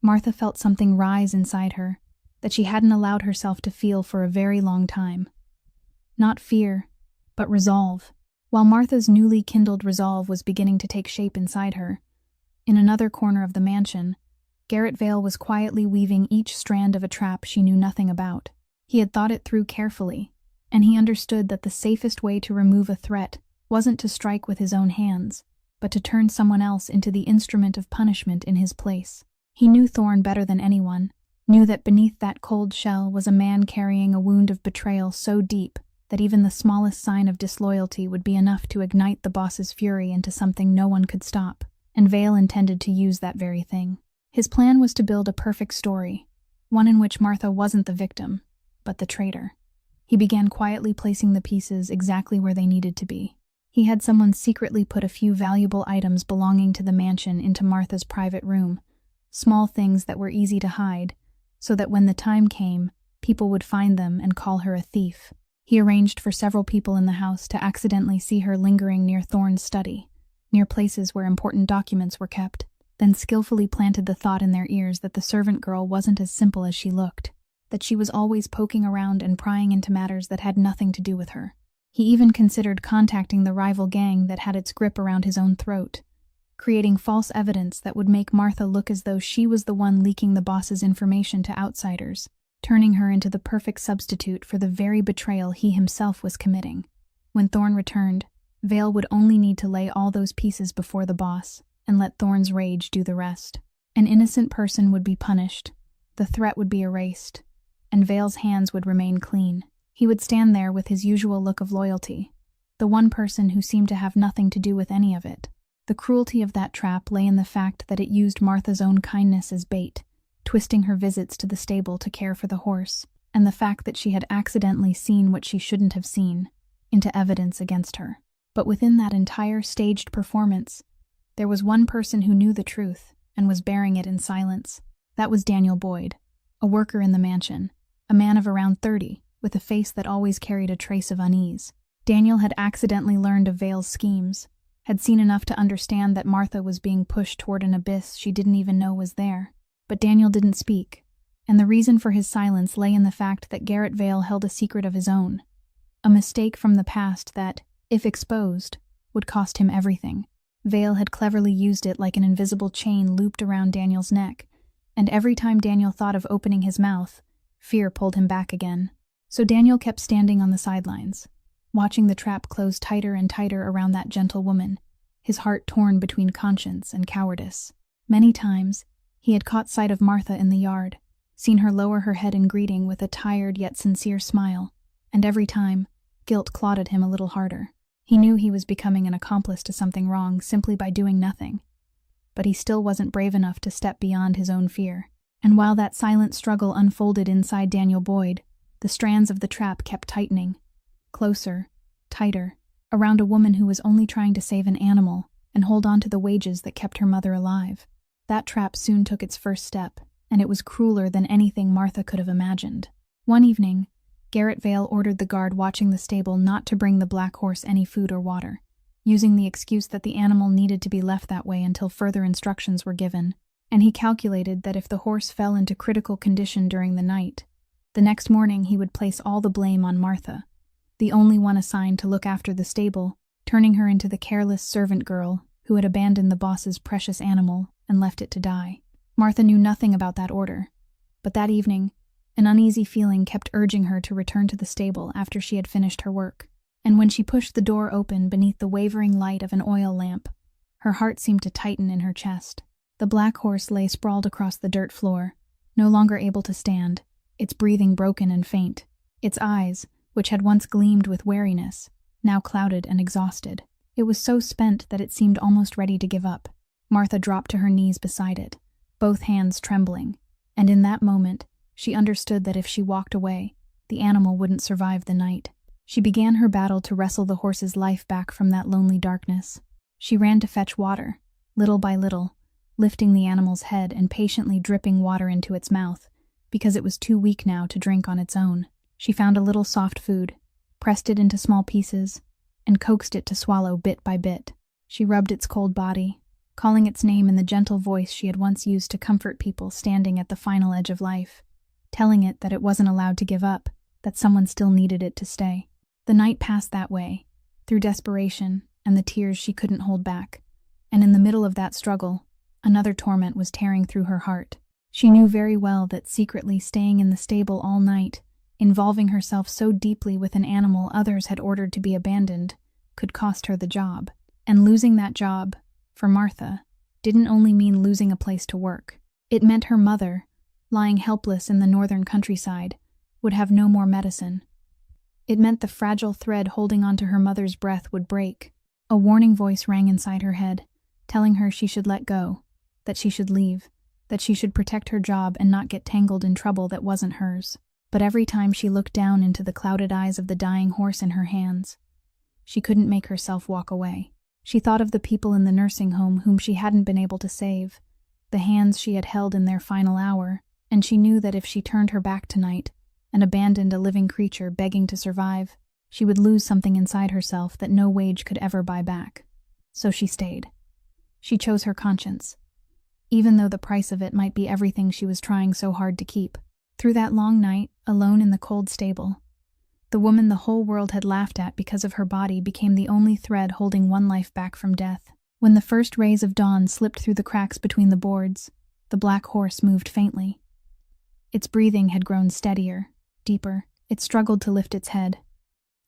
Martha felt something rise inside her that she hadn't allowed herself to feel for a very long time. Not fear, but resolve. While Martha's newly kindled resolve was beginning to take shape inside her, in another corner of the mansion, Garrett Vale was quietly weaving each strand of a trap she knew nothing about. He had thought it through carefully, and he understood that the safest way to remove a threat wasn't to strike with his own hands, but to turn someone else into the instrument of punishment in his place. He knew Thorne better than anyone, knew that beneath that cold shell was a man carrying a wound of betrayal so deep that even the smallest sign of disloyalty would be enough to ignite the boss's fury into something no one could stop, and Vale intended to use that very thing. His plan was to build a perfect story, one in which Martha wasn't the victim, but the traitor. He began quietly placing the pieces exactly where they needed to be. He had someone secretly put a few valuable items belonging to the mansion into Martha's private room, small things that were easy to hide, so that when the time came, people would find them and call her a thief. He arranged for several people in the house to accidentally see her lingering near Thorne's study, near places where important documents were kept, then skillfully planted the thought in their ears that the servant girl wasn't as simple as she looked, that she was always poking around and prying into matters that had nothing to do with her. He even considered contacting the rival gang that had its grip around his own throat, creating false evidence that would make Martha look as though she was the one leaking the boss's information to outsiders, turning her into the perfect substitute for the very betrayal he himself was committing. When Thorne returned, Vale would only need to lay all those pieces before the boss and let Thorne's rage do the rest. An innocent person would be punished, the threat would be erased, and Vale's hands would remain clean. He would stand there with his usual look of loyalty, the one person who seemed to have nothing to do with any of it. The cruelty of that trap lay in the fact that it used Martha's own kindness as bait, twisting her visits to the stable to care for the horse, and the fact that she had accidentally seen what she shouldn't have seen, into evidence against her. But within that entire staged performance, there was one person who knew the truth and was bearing it in silence. That was Daniel Boyd, a worker in the mansion, a man of around 30, with a face that always carried a trace of unease. Daniel had accidentally learned of Vale's schemes, had seen enough to understand that Martha was being pushed toward an abyss she didn't even know was there. But Daniel didn't speak, and the reason for his silence lay in the fact that Garrett Vale held a secret of his own, a mistake from the past that, if exposed, would cost him everything. Vale had cleverly used it like an invisible chain looped around Daniel's neck, and every time Daniel thought of opening his mouth, fear pulled him back again. So Daniel kept standing on the sidelines, watching the trap close tighter and tighter around that gentle woman, his heart torn between conscience and cowardice. Many times, he had caught sight of Martha in the yard, seen her lower her head in greeting with a tired yet sincere smile, and every time, guilt clawed at him a little harder. He knew he was becoming an accomplice to something wrong simply by doing nothing, but he still wasn't brave enough to step beyond his own fear. And while that silent struggle unfolded inside Daniel Boyd, the strands of the trap kept tightening, closer, tighter, around a woman who was only trying to save an animal and hold on to the wages that kept her mother alive. That trap soon took its first step, and it was crueler than anything Martha could have imagined. One evening, Garrett Vale ordered the guard watching the stable not to bring the black horse any food or water, using the excuse that the animal needed to be left that way until further instructions were given, and he calculated that if the horse fell into critical condition during the night, the next morning he would place all the blame on Martha, the only one assigned to look after the stable, turning her into the careless servant girl who had abandoned the boss's precious animal and left it to die. Martha knew nothing about that order, but that evening, an uneasy feeling kept urging her to return to the stable after she had finished her work, and when she pushed the door open beneath the wavering light of an oil lamp, her heart seemed to tighten in her chest. The black horse lay sprawled across the dirt floor, no longer able to stand, its breathing broken and faint, its eyes, which had once gleamed with wariness, now clouded and exhausted. It was so spent that it seemed almost ready to give up. Martha dropped to her knees beside it, both hands trembling, and in that moment, she understood that if she walked away, the animal wouldn't survive the night. She began her battle to wrestle the horse's life back from that lonely darkness. She ran to fetch water, little by little, lifting the animal's head and patiently dripping water into its mouth, because it was too weak now to drink on its own. She found a little soft food, pressed it into small pieces, and coaxed it to swallow bit by bit. She rubbed its cold body, calling its name in the gentle voice she had once used to comfort people standing at the final edge of life, telling it that it wasn't allowed to give up, that someone still needed it to stay. The night passed that way, through desperation and the tears she couldn't hold back, and in the middle of that struggle, another torment was tearing through her heart. She knew very well that secretly staying in the stable all night, involving herself so deeply with an animal others had ordered to be abandoned, could cost her the job. And losing that job, for Martha, didn't only mean losing a place to work. It meant her mother, lying helpless in the northern countryside, would have no more medicine. It meant the fragile thread holding onto her mother's breath would break. A warning voice rang inside her head, telling her she should let go, that she should leave, that she should protect her job and not get tangled in trouble that wasn't hers. But every time she looked down into the clouded eyes of the dying horse in her hands, she couldn't make herself walk away. She thought of the people in the nursing home whom she hadn't been able to save, the hands she had held in their final hour, and she knew that if she turned her back tonight and abandoned a living creature begging to survive, she would lose something inside herself that no wage could ever buy back. So she stayed. She chose her conscience, even though the price of it might be everything she was trying so hard to keep. Through that long night, alone in the cold stable, the woman the whole world had laughed at because of her body became the only thread holding one life back from death. When the first rays of dawn slipped through the cracks between the boards, the black horse moved faintly. Its breathing had grown steadier, deeper. It struggled to lift its head,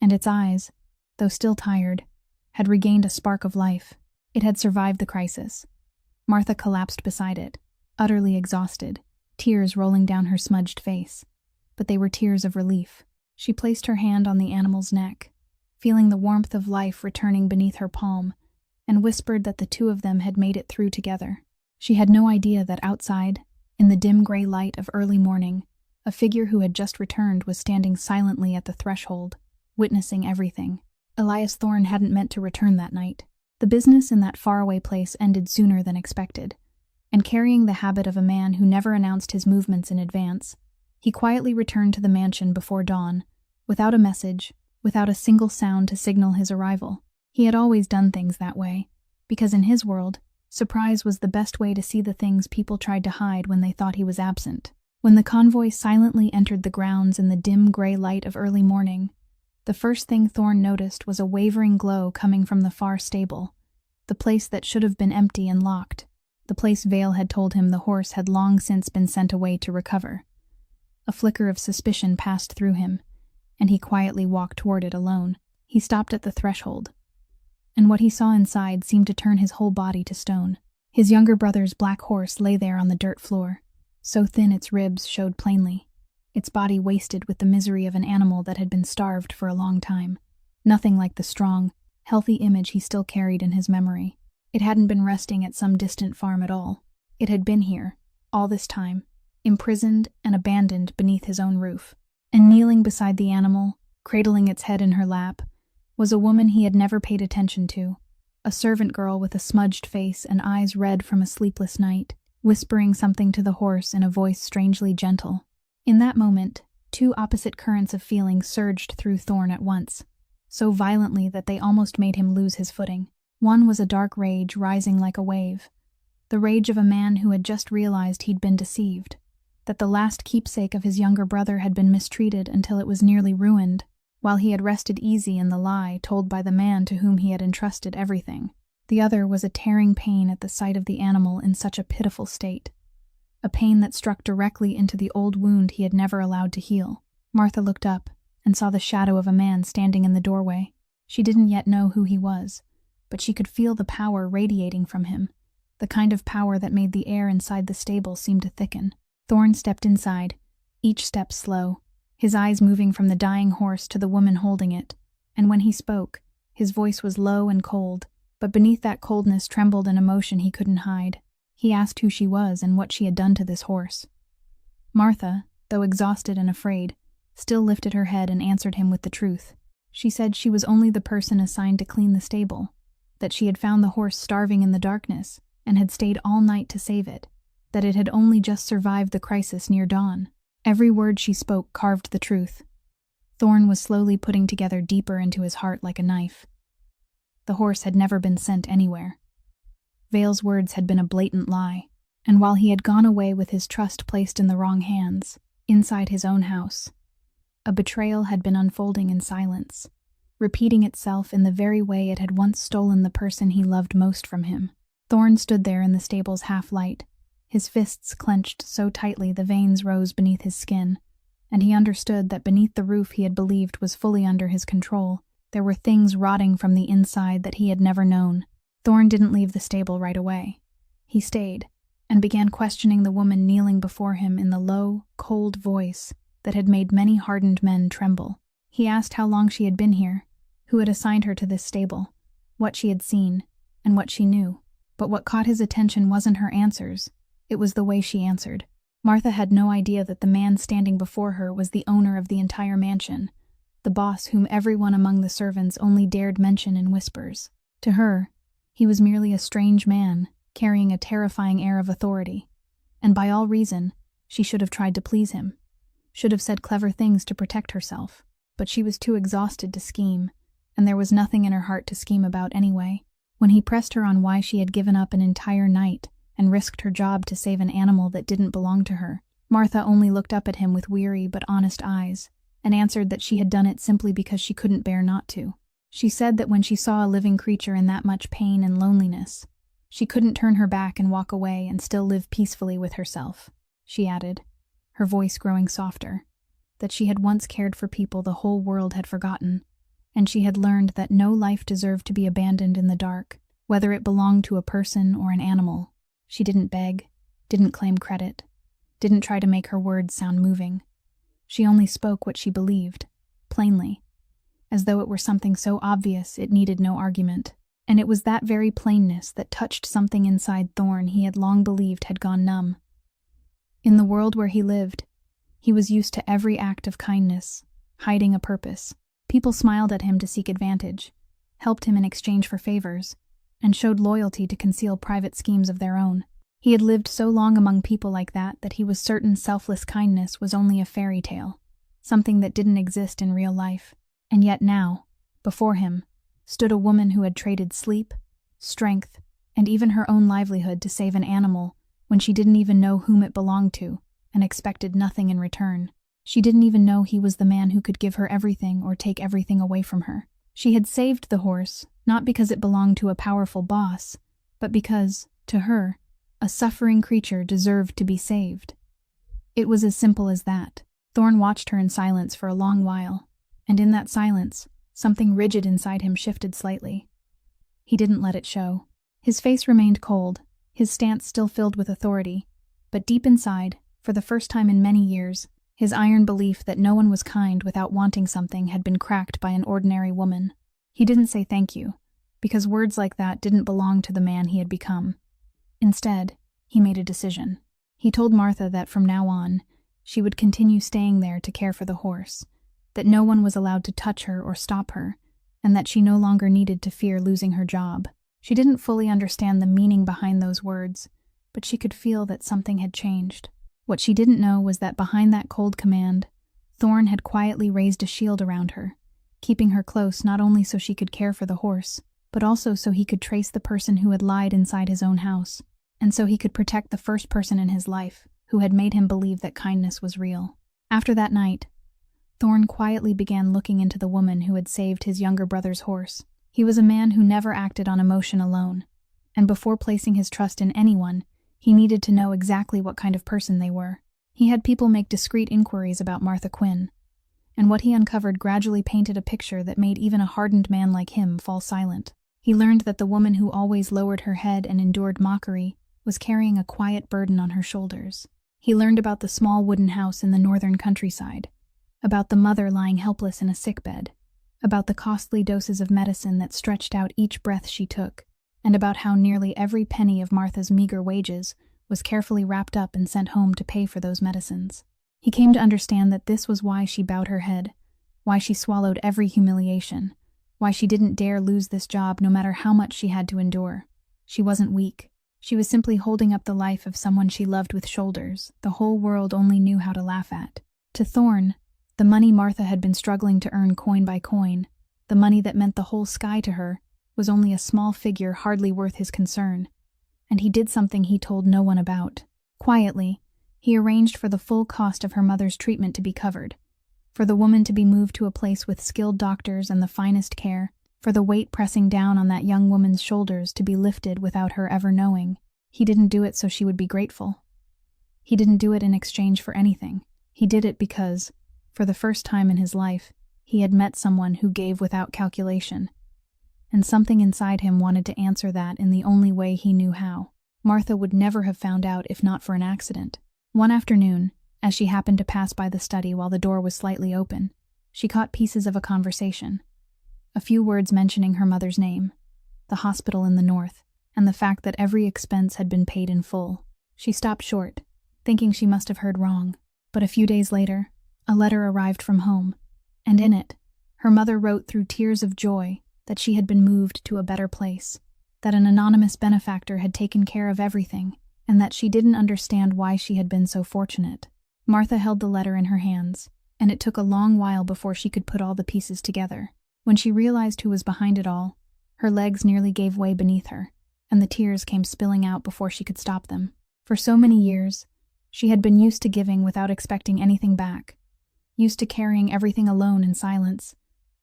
and its eyes, though still tired, had regained a spark of life. It had survived the crisis. Martha collapsed beside it, utterly exhausted, tears rolling down her smudged face. But they were tears of relief. She placed her hand on the animal's neck, feeling the warmth of life returning beneath her palm, and whispered that the two of them had made it through together. She had no idea that outside, in the dim gray light of early morning, a figure who had just returned was standing silently at the threshold, witnessing everything. Elias Thorne hadn't meant to return that night. The business in that faraway place ended sooner than expected, and carrying the habit of a man who never announced his movements in advance, he quietly returned to the mansion before dawn, without a message, without a single sound to signal his arrival. He had always done things that way, because in his world, surprise was the best way to see the things people tried to hide when they thought he was absent. When the convoy silently entered the grounds in the dim gray light of early morning, the first thing Thorne noticed was a wavering glow coming from the far stable, the place that should have been empty and locked, the place Vale had told him the horse had long since been sent away to recover. A flicker of suspicion passed through him, and he quietly walked toward it alone. He stopped at the threshold, and what he saw inside seemed to turn his whole body to stone. His younger brother's black horse lay there on the dirt floor, so thin its ribs showed plainly, its body wasted with the misery of an animal that had been starved for a long time. Nothing like the strong, healthy image he still carried in his memory. It hadn't been resting at some distant farm at all. It had been here, all this time, imprisoned and abandoned beneath his own roof. And kneeling beside the animal, cradling its head in her lap, was a woman he had never paid attention to, a servant girl with a smudged face and eyes red from a sleepless night, whispering something to the horse in a voice strangely gentle. In that moment, two opposite currents of feeling surged through Thorne at once, so violently that they almost made him lose his footing. One was a dark rage rising like a wave, the rage of a man who had just realized he'd been deceived, that the last keepsake of his younger brother had been mistreated until it was nearly ruined, while he had rested easy in the lie told by the man to whom he had entrusted everything. The other was a tearing pain at the sight of the animal in such a pitiful state, a pain that struck directly into the old wound he had never allowed to heal. Martha looked up and saw the shadow of a man standing in the doorway. She didn't yet know who he was, but she could feel the power radiating from him, the kind of power that made the air inside the stable seem to thicken. Thorne stepped inside, each step slow, his eyes moving from the dying horse to the woman holding it, and when he spoke, his voice was low and cold, but beneath that coldness trembled an emotion he couldn't hide. He asked who she was and what she had done to this horse. Martha, though exhausted and afraid, still lifted her head and answered him with the truth. She said she was only the person assigned to clean the stable, that she had found the horse starving in the darkness and had stayed all night to save it, that it had only just survived the crisis near dawn. Every word she spoke carved the truth. Thorne was slowly putting together deeper into his heart like a knife. The horse had never been sent anywhere. Vale's words had been a blatant lie, and while he had gone away with his trust placed in the wrong hands, inside his own house, a betrayal had been unfolding in silence, repeating itself in the very way it had once stolen the person he loved most from him. Thorne stood there in the stable's half-light, his fists clenched so tightly the veins rose beneath his skin, and he understood that beneath the roof he had believed was fully under his control, there were things rotting from the inside that he had never known. Thorne didn't leave the stable right away. He stayed, and began questioning the woman kneeling before him in the low, cold voice that had made many hardened men tremble. He asked how long she had been here, who had assigned her to this stable, what she had seen, and what she knew. But what caught his attention wasn't her answers, it was the way she answered. Martha had no idea that the man standing before her was the owner of the entire mansion, the boss whom everyone among the servants only dared mention in whispers. To her, he was merely a strange man, carrying a terrifying air of authority, and by all reason, she should have tried to please him, should have said clever things to protect herself, but she was too exhausted to scheme, and there was nothing in her heart to scheme about anyway. When he pressed her on why she had given up an entire night and risked her job to save an animal that didn't belong to her, Martha only looked up at him with weary but honest eyes, and answered that she had done it simply because she couldn't bear not to. She said that when she saw a living creature in that much pain and loneliness, she couldn't turn her back and walk away and still live peacefully with herself. She added, her voice growing softer, that she had once cared for people the whole world had forgotten, and she had learned that no life deserved to be abandoned in the dark, whether it belonged to a person or an animal. She didn't beg, didn't claim credit, didn't try to make her words sound moving. She only spoke what she believed, plainly, as though it were something so obvious it needed no argument. And it was that very plainness that touched something inside Thorne he had long believed had gone numb. In the world where he lived, he was used to every act of kindness, hiding a purpose. People smiled at him to seek advantage, helped him in exchange for favors, and showed loyalty to conceal private schemes of their own. He had lived so long among people like that he was certain selfless kindness was only a fairy tale, something that didn't exist in real life. And yet now, before him, stood a woman who had traded sleep, strength, and even her own livelihood to save an animal when she didn't even know whom it belonged to and expected nothing in return. She didn't even know he was the man who could give her everything or take everything away from her. She had saved the horse, not because it belonged to a powerful boss, but because, to her, a suffering creature deserved to be saved. It was as simple as that. Thorne watched her in silence for a long while, and in that silence, something rigid inside him shifted slightly. He didn't let it show. His face remained cold, his stance still filled with authority, but deep inside, for the first time in many years, his iron belief that no one was kind without wanting something had been cracked by an ordinary woman. He didn't say thank you, because words like that didn't belong to the man he had become. Instead, he made a decision. He told Martha that from now on, she would continue staying there to care for the horse, that no one was allowed to touch her or stop her, and that she no longer needed to fear losing her job. She didn't fully understand the meaning behind those words, but she could feel that something had changed. What she didn't know was that behind that cold command, Thorne had quietly raised a shield around her, keeping her close not only so she could care for the horse, but also so he could trace the person who had lied inside his own house, and so he could protect the first person in his life who had made him believe that kindness was real. After that night, Thorne quietly began looking into the woman who had saved his younger brother's horse. He was a man who never acted on emotion alone, and before placing his trust in anyone, he needed to know exactly what kind of person they were. He had people make discreet inquiries about Martha Quinn, and what he uncovered gradually painted a picture that made even a hardened man like him fall silent. He learned that the woman who always lowered her head and endured mockery was carrying a quiet burden on her shoulders. He learned about the small wooden house in the northern countryside, about the mother lying helpless in a sickbed, about the costly doses of medicine that stretched out each breath she took, and about how nearly every penny of Martha's meager wages was carefully wrapped up and sent home to pay for those medicines. He came to understand that this was why she bowed her head, why she swallowed every humiliation, why she didn't dare lose this job no matter how much she had to endure. She wasn't weak. She was simply holding up the life of someone she loved with shoulders the whole world only knew how to laugh at. To Thorne, the money Martha had been struggling to earn coin by coin, the money that meant the whole sky to her, was only a small figure hardly worth his concern. And he did something he told no one about. Quietly, he arranged for the full cost of her mother's treatment to be covered, for the woman to be moved to a place with skilled doctors and the finest care, for the weight pressing down on that young woman's shoulders to be lifted without her ever knowing. He didn't do it so she would be grateful. He didn't do it in exchange for anything. He did it because, for the first time in his life, he had met someone who gave without calculation. And something inside him wanted to answer that in the only way he knew how. Martha would never have found out if not for an accident. One afternoon, as she happened to pass by the study while the door was slightly open, she caught pieces of a conversation. A few words mentioning her mother's name, the hospital in the north, and the fact that every expense had been paid in full. She stopped short, thinking she must have heard wrong. But a few days later, a letter arrived from home, and in it, her mother wrote through tears of joy that she had been moved to a better place, that an anonymous benefactor had taken care of everything, and that she didn't understand why she had been so fortunate. Martha held the letter in her hands, and it took a long while before she could put all the pieces together. When she realized who was behind it all, her legs nearly gave way beneath her, and the tears came spilling out before she could stop them. For so many years, she had been used to giving without expecting anything back, used to carrying everything alone in silence,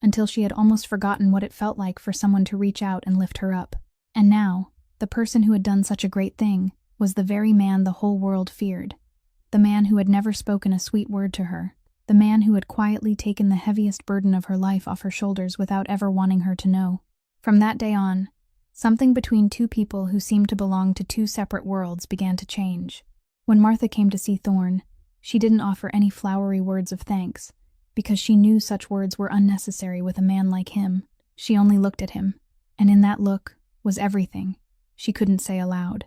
until she had almost forgotten what it felt like for someone to reach out and lift her up. And now, the person who had done such a great thing was the very man the whole world feared. The man who had never spoken a sweet word to her. The man who had quietly taken the heaviest burden of her life off her shoulders without ever wanting her to know. From that day on, something between two people who seemed to belong to two separate worlds began to change. When Martha came to see Thorne, she didn't offer any flowery words of thanks, because she knew such words were unnecessary with a man like him. She only looked at him, and in that look was everything she couldn't say aloud.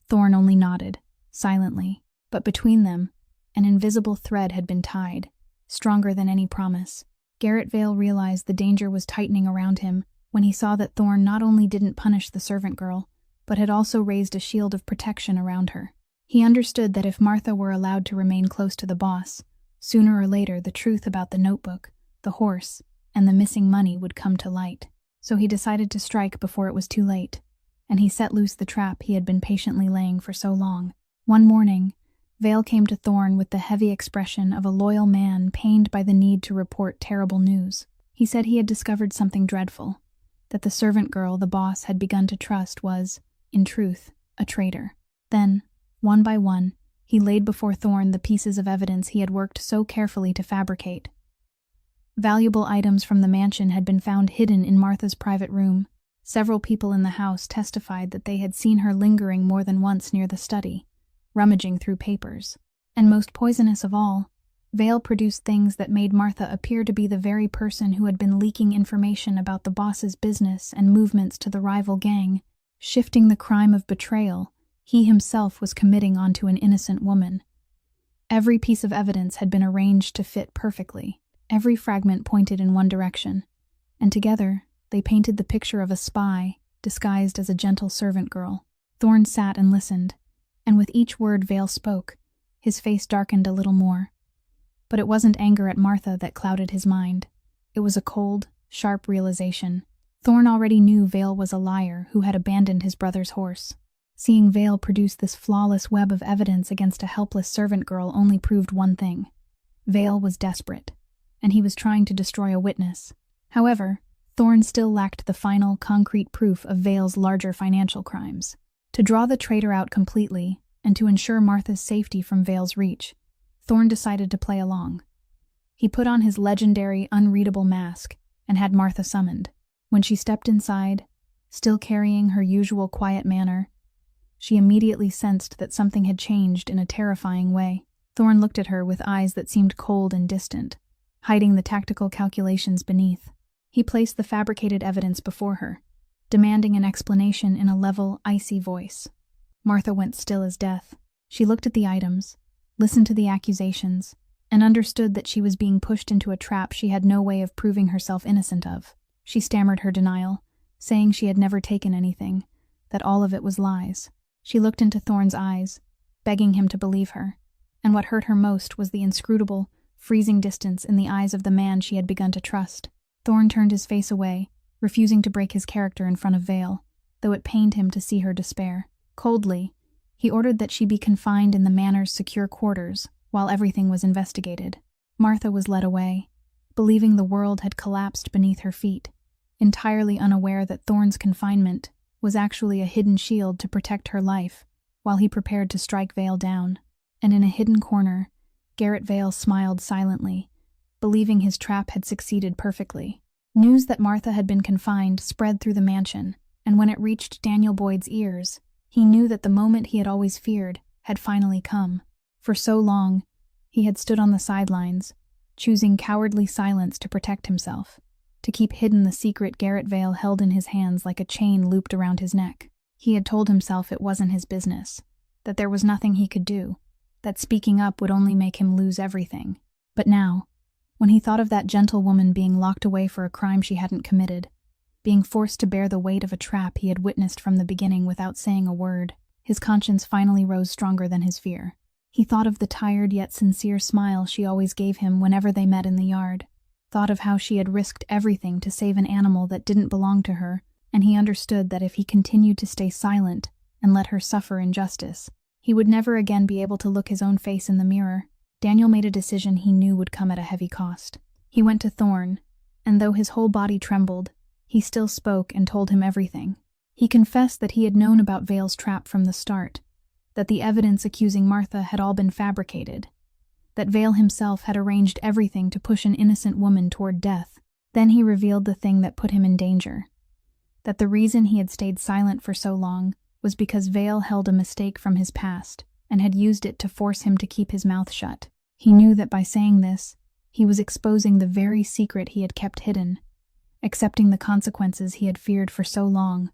Thorne only nodded, silently, but between them, an invisible thread had been tied, stronger than any promise. Garrett Vale realized the danger was tightening around him when he saw that Thorne not only didn't punish the servant girl, but had also raised a shield of protection around her. He understood that if Martha were allowed to remain close to the boss, sooner or later the truth about the notebook, the horse, and the missing money would come to light. So he decided to strike before it was too late, and he set loose the trap he had been patiently laying for so long. One morning, Vale came to Thorne with the heavy expression of a loyal man pained by the need to report terrible news. He said he had discovered something dreadful, that the servant girl the boss had begun to trust was, in truth, a traitor. Then, one by one, he laid before Thorne the pieces of evidence he had worked so carefully to fabricate. Valuable items from the mansion had been found hidden in Martha's private room. Several people in the house testified that they had seen her lingering more than once near the study, rummaging through papers. And most poisonous of all, Vale produced things that made Martha appear to be the very person who had been leaking information about the boss's business and movements to the rival gang, shifting the crime of betrayal he himself was committing onto an innocent woman. Every piece of evidence had been arranged to fit perfectly. Every fragment pointed in one direction, and together they painted the picture of a spy disguised as a gentle servant girl. Thorne sat and listened, and with each word Vale spoke, his face darkened a little more. But it wasn't anger at Martha that clouded his mind. It was a cold, sharp realization. Thorne already knew Vale was a liar who had abandoned his brother's horse. Seeing Vale produce this flawless web of evidence against a helpless servant girl only proved one thing. Vale was desperate, and he was trying to destroy a witness. However, Thorne still lacked the final, concrete proof of Vale's larger financial crimes. To draw the traitor out completely, and to ensure Martha's safety from Vale's reach, Thorne decided to play along. He put on his legendary, unreadable mask and had Martha summoned. When she stepped inside, still carrying her usual quiet manner, she immediately sensed that something had changed in a terrifying way. Thorne looked at her with eyes that seemed cold and distant, hiding the tactical calculations beneath. He placed the fabricated evidence before her, demanding an explanation in a level, icy voice. Martha went still as death. She looked at the items, listened to the accusations, and understood that she was being pushed into a trap she had no way of proving herself innocent of. She stammered her denial, saying she had never taken anything, that all of it was lies. She looked into Thorne's eyes, begging him to believe her, and what hurt her most was the inscrutable, freezing distance in the eyes of the man she had begun to trust. Thorne turned his face away, refusing to break his character in front of Vale, though it pained him to see her despair. Coldly, he ordered that she be confined in the manor's secure quarters while everything was investigated. Martha was led away, believing the world had collapsed beneath her feet, entirely unaware that Thorne's confinement was actually a hidden shield to protect her life while he prepared to strike Vale down. And in a hidden corner, Garrett Vale smiled silently, believing his trap had succeeded perfectly. News that Martha had been confined spread through the mansion, and when it reached Daniel Boyd's ears, he knew that the moment he had always feared had finally come. For so long, he had stood on the sidelines, choosing cowardly silence to protect himself, to keep hidden the secret Garrett Vale held in his hands like a chain looped around his neck. He had told himself it wasn't his business, that there was nothing he could do, that speaking up would only make him lose everything. But now, when he thought of that gentle woman being locked away for a crime she hadn't committed, being forced to bear the weight of a trap he had witnessed from the beginning without saying a word, his conscience finally rose stronger than his fear. He thought of the tired yet sincere smile she always gave him whenever they met in the yard, thought of how she had risked everything to save an animal that didn't belong to her, and he understood that if he continued to stay silent and let her suffer injustice, he would never again be able to look his own face in the mirror. Daniel made a decision he knew would come at a heavy cost. He went to Thorne, and though his whole body trembled, he still spoke and told him everything. He confessed that he had known about Vale's trap from the start, that the evidence accusing Martha had all been fabricated, that Vale himself had arranged everything to push an innocent woman toward death. Then he revealed the thing that put him in danger, that the reason he had stayed silent for so long was because Vale held a mistake from his past and had used it to force him to keep his mouth shut. He knew that by saying this, he was exposing the very secret he had kept hidden, accepting the consequences he had feared for so long.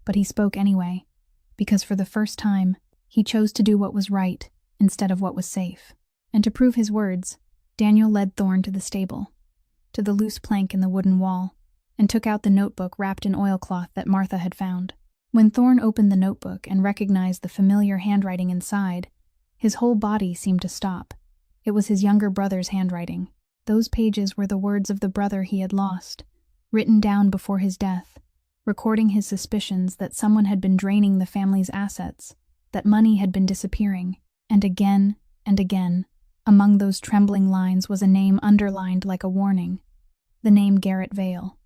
But he spoke anyway, because for the first time, he chose to do what was right instead of what was safe. And to prove his words, Daniel led Thorne to the stable, to the loose plank in the wooden wall, and took out the notebook wrapped in oilcloth that Martha had found. When Thorne opened the notebook and recognized the familiar handwriting inside, his whole body seemed to stop. It was his younger brother's handwriting. Those pages were the words of the brother he had lost, written down before his death, recording his suspicions that someone had been draining the family's assets, that money had been disappearing, and again, among those trembling lines was a name underlined like a warning, the name Garrett Vale.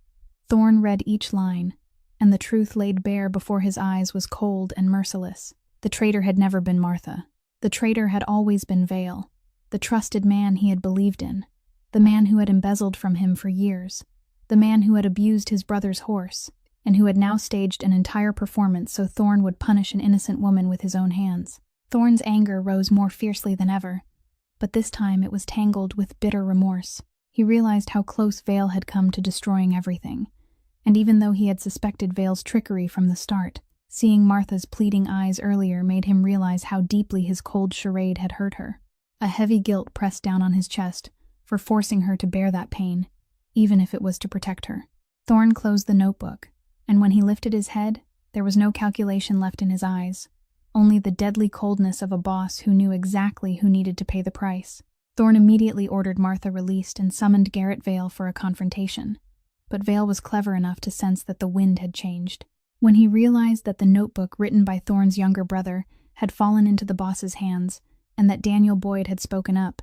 Thorne read each line, and the truth laid bare before his eyes was cold and merciless. The traitor had never been Martha. The traitor had always been Vale, the trusted man he had believed in, the man who had embezzled from him for years, the man who had abused his brother's horse, and who had now staged an entire performance so Thorne would punish an innocent woman with his own hands. Thorne's anger rose more fiercely than ever, but this time it was tangled with bitter remorse. He realized how close Vale had come to destroying everything, and even though he had suspected Vale's trickery from the start, seeing Martha's pleading eyes earlier made him realize how deeply his cold charade had hurt her. A heavy guilt pressed down on his chest for forcing her to bear that pain, even if it was to protect her. Thorne closed the notebook, and when he lifted his head, there was no calculation left in his eyes, only the deadly coldness of a boss who knew exactly who needed to pay the price. Thorne immediately ordered Martha released and summoned Garrett Vale for a confrontation, but Vale was clever enough to sense that the wind had changed. When he realized that the notebook written by Thorne's younger brother had fallen into the boss's hands and that Daniel Boyd had spoken up,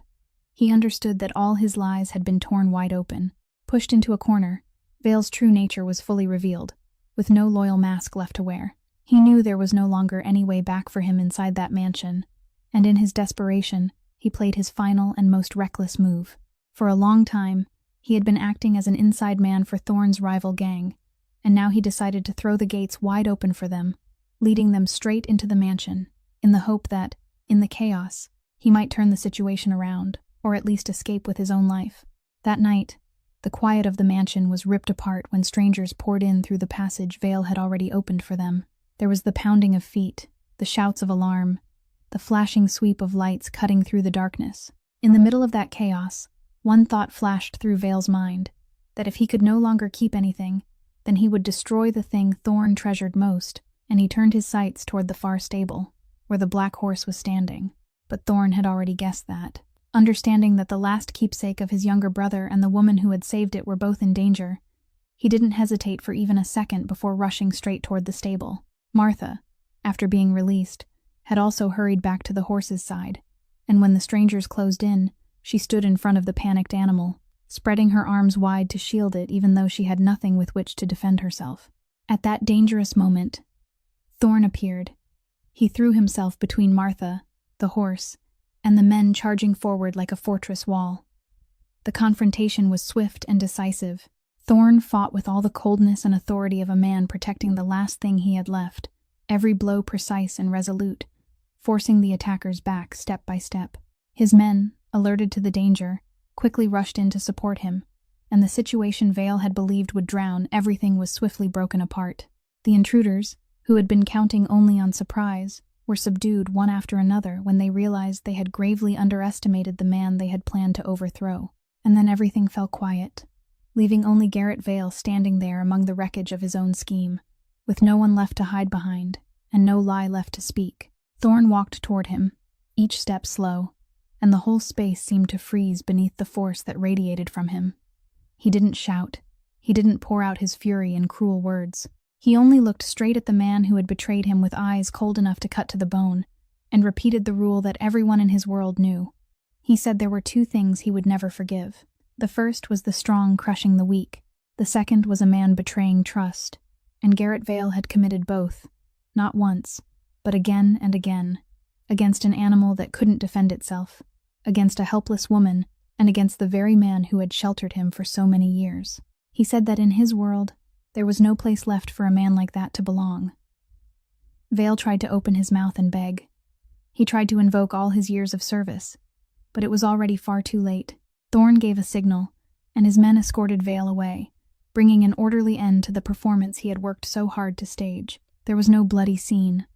he understood that all his lies had been torn wide open. Pushed into a corner, Vale's true nature was fully revealed, with no loyal mask left to wear. He knew there was no longer any way back for him inside that mansion, and in his desperation, he played his final and most reckless move. For a long time, he had been acting as an inside man for Thorne's rival gang, and now he decided to throw the gates wide open for them, leading them straight into the mansion, in the hope that, in the chaos, he might turn the situation around, or at least escape with his own life. That night, the quiet of the mansion was ripped apart when strangers poured in through the passage Vale had already opened for them. There was the pounding of feet, the shouts of alarm, the flashing sweep of lights cutting through the darkness. In the middle of that chaos, one thought flashed through Vale's mind, that if he could no longer keep anything, then he would destroy the thing Thorne treasured most, and he turned his sights toward the far stable, where the black horse was standing. But Thorne had already guessed that. Understanding that the last keepsake of his younger brother and the woman who had saved it were both in danger, he didn't hesitate for even a second before rushing straight toward the stable. Martha, after being released, had also hurried back to the horse's side, and when the strangers closed in, she stood in front of the panicked animal, spreading her arms wide to shield it even though she had nothing with which to defend herself. At that dangerous moment, Thorne appeared. He threw himself between Martha, the horse, and the men charging forward like a fortress wall. The confrontation was swift and decisive. Thorne fought with all the coldness and authority of a man protecting the last thing he had left, every blow precise and resolute, forcing the attackers back step by step. His men, alerted to the danger, quickly rushed in to support him, and the situation Vale had believed would drown everything was swiftly broken apart. The intruders, who had been counting only on surprise, were subdued one after another when they realized they had gravely underestimated the man they had planned to overthrow. And then everything fell quiet, leaving only Garrett Vale standing there among the wreckage of his own scheme, with no one left to hide behind, and no lie left to speak. Thorne walked toward him, each step slow, and the whole space seemed to freeze beneath the force that radiated from him. He didn't shout. He didn't pour out his fury in cruel words. He only looked straight at the man who had betrayed him with eyes cold enough to cut to the bone, and repeated the rule that everyone in his world knew. He said there were two things he would never forgive. The first was the strong crushing the weak, The second was a man betraying trust, and Garrett Vale had committed both, not once, but again and again, against an animal that couldn't defend itself, against a helpless woman, and against the very man who had sheltered him for so many years. He said that in his world, there was no place left for a man like that to belong. Vale tried to open his mouth and beg. He tried to invoke all his years of service, but it was already far too late. Thorne gave a signal, and his men escorted Vale away, bringing an orderly end to the performance he had worked so hard to stage. There was no bloody scene,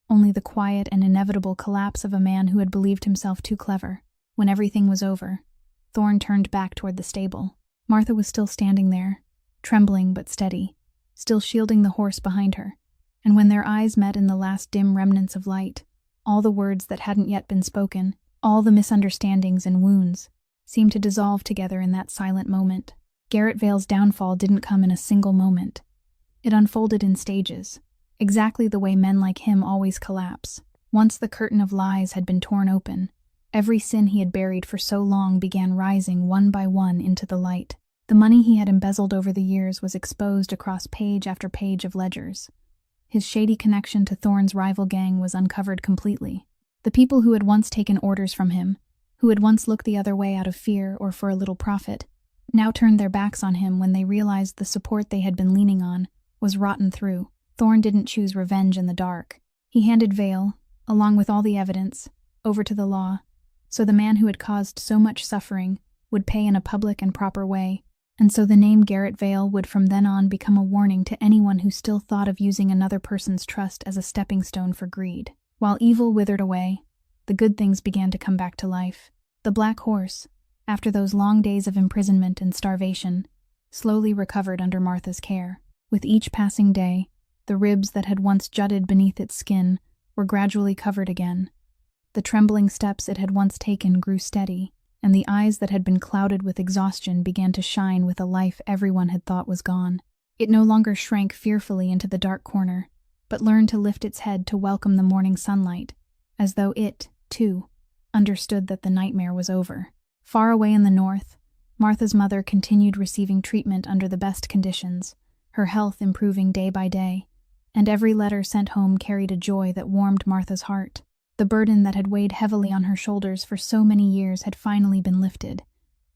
only the quiet and inevitable collapse of a man who had believed himself too clever. When everything was over, Thorne turned back toward the stable. Martha was still standing there, trembling but steady, still shielding the horse behind her, and when their eyes met in the last dim remnants of light, all the words that hadn't yet been spoken, all the misunderstandings and wounds, seemed to dissolve together in that silent moment. Garrett Vale's downfall didn't come in a single moment. It unfolded in stages, exactly the way men like him always collapse. Once the curtain of lies had been torn open, every sin he had buried for so long began rising one by one into the light. The money he had embezzled over the years was exposed across page after page of ledgers. His shady connection to Thorne's rival gang was uncovered completely. The people who had once taken orders from him, who had once looked the other way out of fear or for a little profit, now turned their backs on him when they realized the support they had been leaning on was rotten through. Thorne didn't choose revenge in the dark. He handed Vale, along with all the evidence, over to the law, so the man who had caused so much suffering would pay in a public and proper way, and so the name Garrett Vale would from then on become a warning to anyone who still thought of using another person's trust as a stepping stone for greed. While evil withered away, the good things began to come back to life. The Black Horse, after those long days of imprisonment and starvation, slowly recovered under Martha's care. With each passing day, the ribs that had once jutted beneath its skin were gradually covered again. The trembling steps it had once taken grew steady, and the eyes that had been clouded with exhaustion began to shine with a life everyone had thought was gone. It no longer shrank fearfully into the dark corner, but learned to lift its head to welcome the morning sunlight, as though it, too, understood that the nightmare was over. Far away in the north, Martha's mother continued receiving treatment under the best conditions, her health improving day by day, and every letter sent home carried a joy that warmed Martha's heart. The burden that had weighed heavily on her shoulders for so many years had finally been lifted,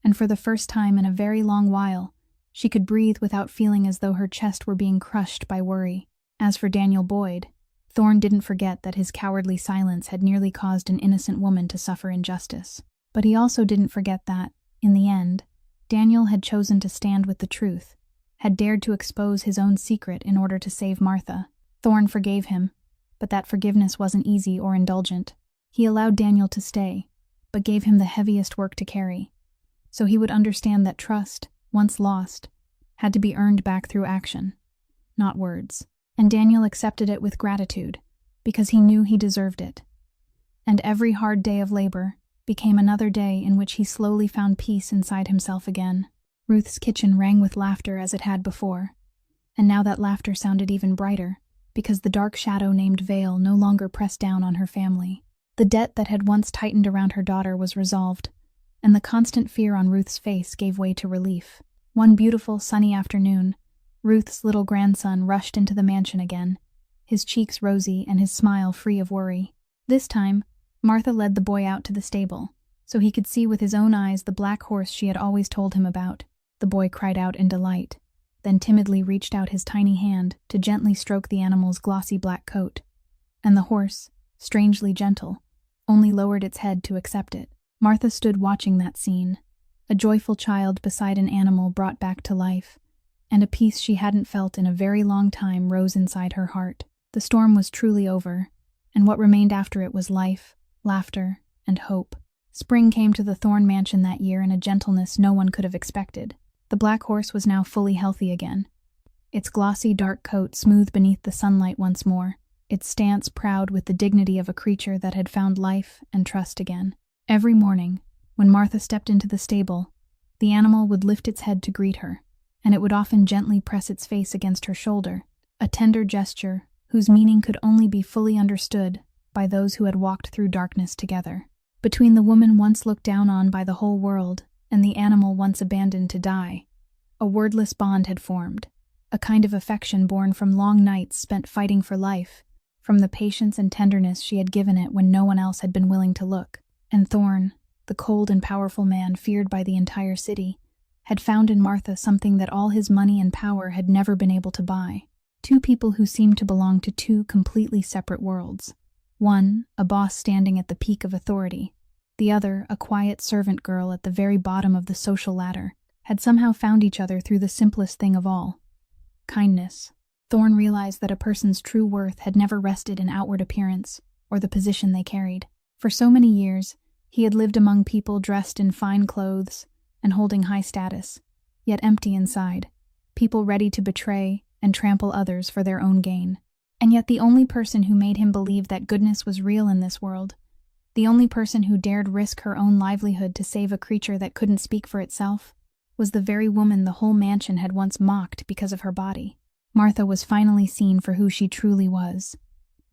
and for the first time in a very long while, she could breathe without feeling as though her chest were being crushed by worry. As for Daniel Boyd, Thorne didn't forget that his cowardly silence had nearly caused an innocent woman to suffer injustice. But he also didn't forget that, in the end, Daniel had chosen to stand with the truth, had dared to expose his own secret in order to save Martha. Thorne forgave him, but that forgiveness wasn't easy or indulgent. He allowed Daniel to stay, but gave him the heaviest work to carry, so he would understand that trust, once lost, had to be earned back through action, not words. And Daniel accepted it with gratitude, because he knew he deserved it. And every hard day of labor became another day in which he slowly found peace inside himself again. Ruth's kitchen rang with laughter as it had before, and now that laughter sounded even brighter, because the dark shadow named Vale no longer pressed down on her family. The debt that had once tightened around her daughter was resolved, and the constant fear on Ruth's face gave way to relief. One beautiful, sunny afternoon, Ruth's little grandson rushed into the mansion again, his cheeks rosy and his smile free of worry. This time, Martha led the boy out to the stable, so he could see with his own eyes the black horse she had always told him about. The boy cried out in delight, then timidly reached out his tiny hand to gently stroke the animal's glossy black coat, and the horse, strangely gentle, only lowered its head to accept it. Martha stood watching that scene, a joyful child beside an animal brought back to life, and a peace she hadn't felt in a very long time rose inside her heart. The storm was truly over, and what remained after it was life, laughter, and hope. Spring came to the Thorne mansion that year in a gentleness no one could have expected. The black horse was now fully healthy again, its glossy dark coat smooth beneath the sunlight once more, its stance proud with the dignity of a creature that had found life and trust again. Every morning, when Martha stepped into the stable, the animal would lift its head to greet her, and it would often gently press its face against her shoulder, a tender gesture whose meaning could only be fully understood by those who had walked through darkness together. Between the woman once looked down on by the whole world and the animal once abandoned to die, A wordless bond had formed, a kind of affection born from long nights spent fighting for life, from the patience and tenderness she had given it when no one else had been willing to look. And Thorn, the cold and powerful man feared by the entire city, had found in Martha something that all his money and power had never been able to buy. Two people who seemed to belong to two completely separate worlds. One, a boss standing at the peak of authority. The other, a quiet servant girl at the very bottom of the social ladder, had somehow found each other through the simplest thing of all: kindness. Thorn realized that a person's true worth had never rested in outward appearance or the position they carried. For so many years, he had lived among people dressed in fine clothes and holding high status, yet empty inside, people ready to betray and trample others for their own gain. And yet the only person who made him believe that goodness was real in this world, the only person who dared risk her own livelihood to save a creature that couldn't speak for itself, was the very woman the whole mansion had once mocked because of her body. Martha was finally seen for who she truly was,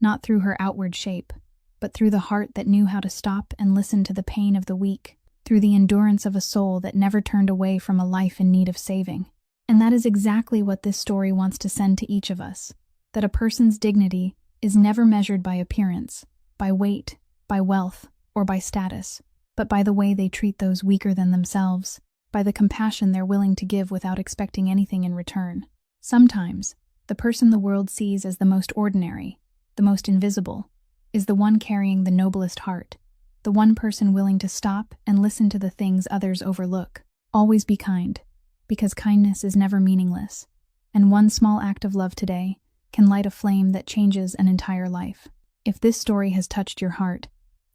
not through her outward shape, but through the heart that knew how to stop and listen to the pain of the weak, through the endurance of a soul that never turned away from a life in need of saving. And that is exactly what this story wants to send to each of us, that a person's dignity is never measured by appearance, by weight, by wealth, or by status, but by the way they treat those weaker than themselves, by the compassion they're willing to give without expecting anything in return. Sometimes, the person the world sees as the most ordinary, the most invisible, is the one carrying the noblest heart, the one person willing to stop and listen to the things others overlook. Always be kind, because kindness is never meaningless, and one small act of love today can light a flame that changes an entire life. If this story has touched your heart,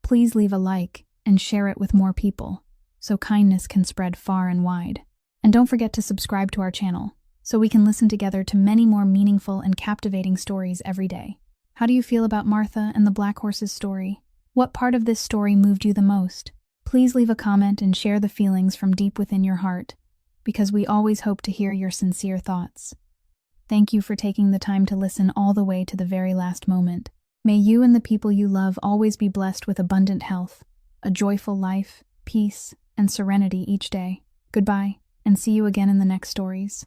please leave a like and share it with more people, so kindness can spread far and wide. And don't forget to subscribe to our channel, so we can listen together to many more meaningful and captivating stories every day. How do you feel about Martha and the Black Horse's story? What part of this story moved you the most? Please leave a comment and share the feelings from deep within your heart, because we always hope to hear your sincere thoughts. Thank you for taking the time to listen all the way to the very last moment. May you and the people you love always be blessed with abundant health, a joyful life, peace, and serenity each day. Goodbye, and see you again in the next stories.